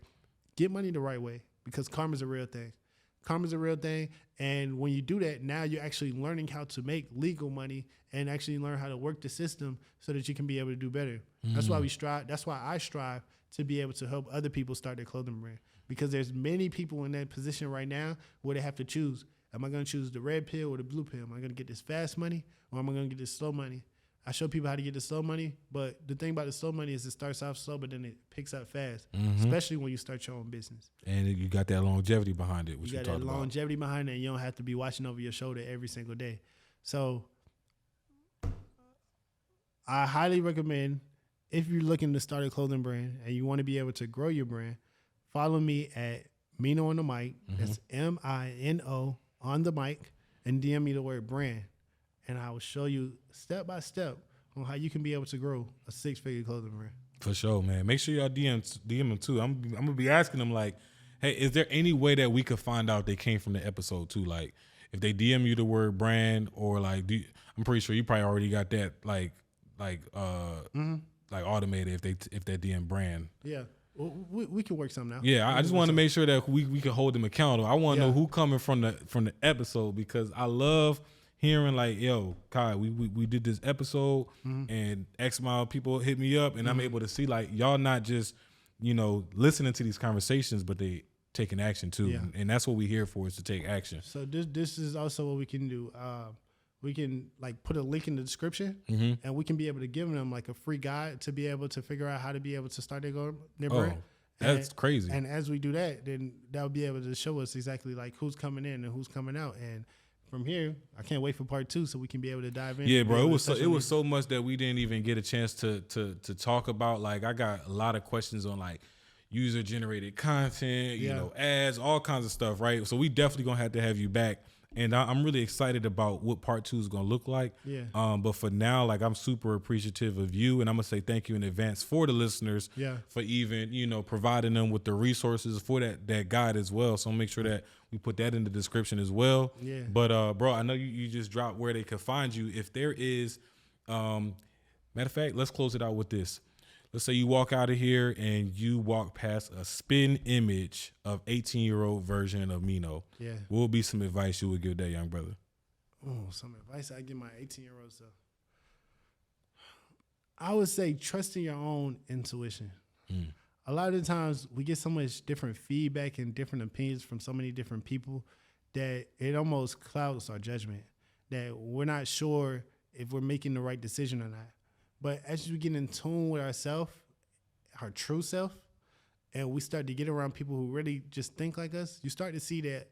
get money the right way, because karma's a real thing. Karma's a real thing. And when you do that, now you're actually learning how to make legal money and actually learn how to work the system so that you can be able to do better. That's why we strive. That's why I strive to be able to help other people start their clothing brand, because there's many people in that position right now where they have to choose. Am I going to choose the red pill or the blue pill? Am I going to get this fast money, or am I going to get this slow money? I show people how to get the slow money, but the thing about the slow money is it starts off slow, but then it picks up fast, especially when you start your own business. And you got that longevity behind it, which you got that longevity behind it, and you don't have to be watching over your shoulder every single day. So I highly recommend, if you're looking to start a clothing brand and you want to be able to grow your brand, follow me at Mino on the mic. That's MINO on the mic, and DM me the word brand. And I will show you step by step on how you can be able to grow a 6-figure clothing brand. For sure, man. Make sure y'all DM them too. I'm gonna be asking them like, hey, is there any way that we could find out they came from the episode too? Like, if they DM you the word brand, or like, I'm pretty sure you probably already got that like automated if they DM brand. Yeah. Well, we can work something out. Yeah, I just want to make sure that we can hold them accountable. I want to know who coming from the episode, because I love hearing like, yo, Kai, we did this episode and X amount of people hit me up, and I'm able to see like y'all not just, listening to these conversations, but they taking action too. Yeah. And that's what we're here for, is to take action. So this is also what we can do. We can like put a link in the description, and we can be able to give them like a free guide to be able to figure out how to be able to start their brand. That's crazy. And as we do that, then that'll be able to show us exactly like who's coming in and who's coming out. And from here, I can't wait for part 2 so we can be able to dive in. Yeah, bro. It was so much that we didn't even get a chance to talk about. Like, I got a lot of questions on like user generated content, ads, all kinds of stuff, right? So we definitely gonna have to have you back. And I'm really excited about what part 2 is gonna look like. Yeah. But for now, like, I'm super appreciative of you, and I'm gonna say thank you in advance for the listeners. Yeah. For even providing them with the resources for that guide as well. So make sure that we put that in the description as well. Yeah. But bro, I know you just dropped where they could find you. If there is, matter of fact, let's close it out with this. Let's say you walk out of here and you walk past a spin image of 18-year-old version of Mino. Yeah. What would be some advice you would give that young brother? Oh, some advice I give my 18-year-old self. I would say trust in your own intuition. a lot of the times we get so much different feedback and different opinions from so many different people that it almost clouds our judgment, that we're not sure if we're making the right decision or not. But as we get in tune with ourselves, our true self, and we start to get around people who really just think like us, you start to see that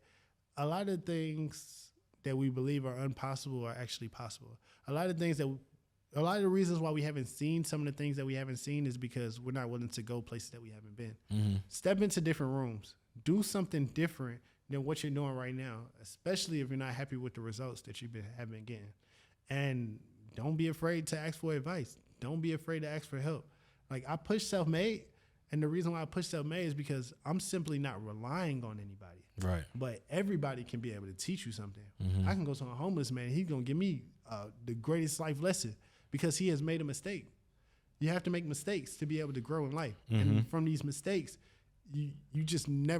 a lot of things that we believe are impossible are actually possible. A lot of the reasons why we haven't seen some of the things that we haven't seen is because we're not willing to go places that we haven't been. Mm-hmm. Step into different rooms. Do something different than what you're doing right now, especially if you're not happy with the results that have been getting. And don't be afraid to ask for advice. Don't be afraid to ask for help. Like, I push self-made, and the reason why I push self-made is because I'm simply not relying on anybody. Right. But everybody can be able to teach you something. Mm-hmm. I can go to a homeless man. He's going to give me the greatest life lesson because he has made a mistake. You have to make mistakes to be able to grow in life. Mm-hmm. And from these mistakes, you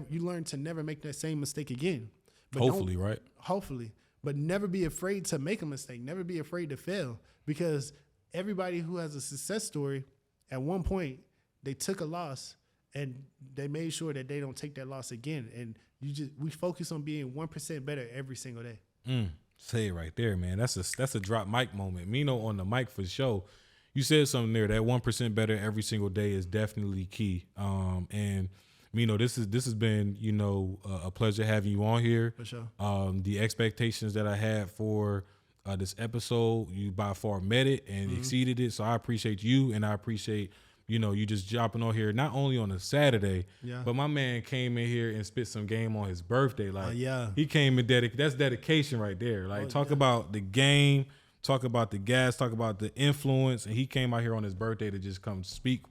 learn to never make that same mistake again. But hopefully, right? Hopefully. But never be afraid to make a mistake. Never be afraid to fail, because everybody who has a success story, at one point, they took a loss and they made sure that they don't take that loss again. And we focus on being 1% better every single day. Say it right there, man. That's a drop mic moment. Mino on the mic for sure. You said something there. That 1% better every single day is definitely key. And Mino, this has been, a pleasure having you on here. For sure. The expectations that I had for this episode, you by far met it and exceeded it. So I appreciate you, and I appreciate, you just dropping on here, not only on a Saturday, but my man came in here and spit some game on his birthday. Like, he came in that's dedication right there. Like, talk about the game, talk about the gas, talk about the influence. And he came out here on his birthday to just come speak,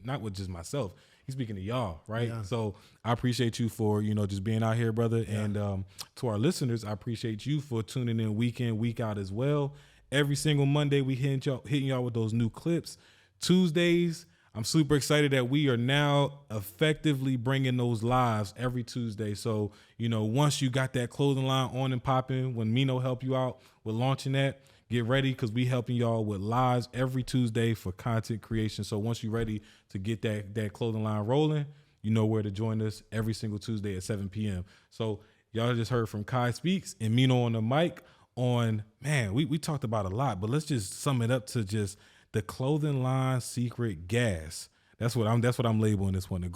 not with just myself. He's speaking to y'all, right? Yeah. So I appreciate you for, just being out here, brother. Yeah. And to our listeners, I appreciate you for tuning in week in, week out as well. Every single Monday, we hitting y'all with those new clips. Tuesdays, I'm super excited that we are now effectively bringing those lives every Tuesday. So, once you got that clothing line on and popping, when Mino help you out with launching that, get ready, because we helping y'all with lives every Tuesday for content creation. So once you're ready to get that clothing line rolling, you know where to join us every single Tuesday at 7 p.m. So y'all just heard from Kai Speaks and Mino on the mic on, man, we talked about a lot, but let's just sum it up to just the clothing line secret gas. That's what I'm labeling this one.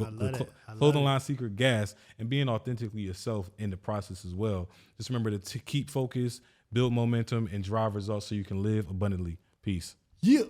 Clothing line secret gas, and being authentically yourself in the process as well. Just remember to keep focused, build momentum, and drive results so you can live abundantly. Peace. Yeah.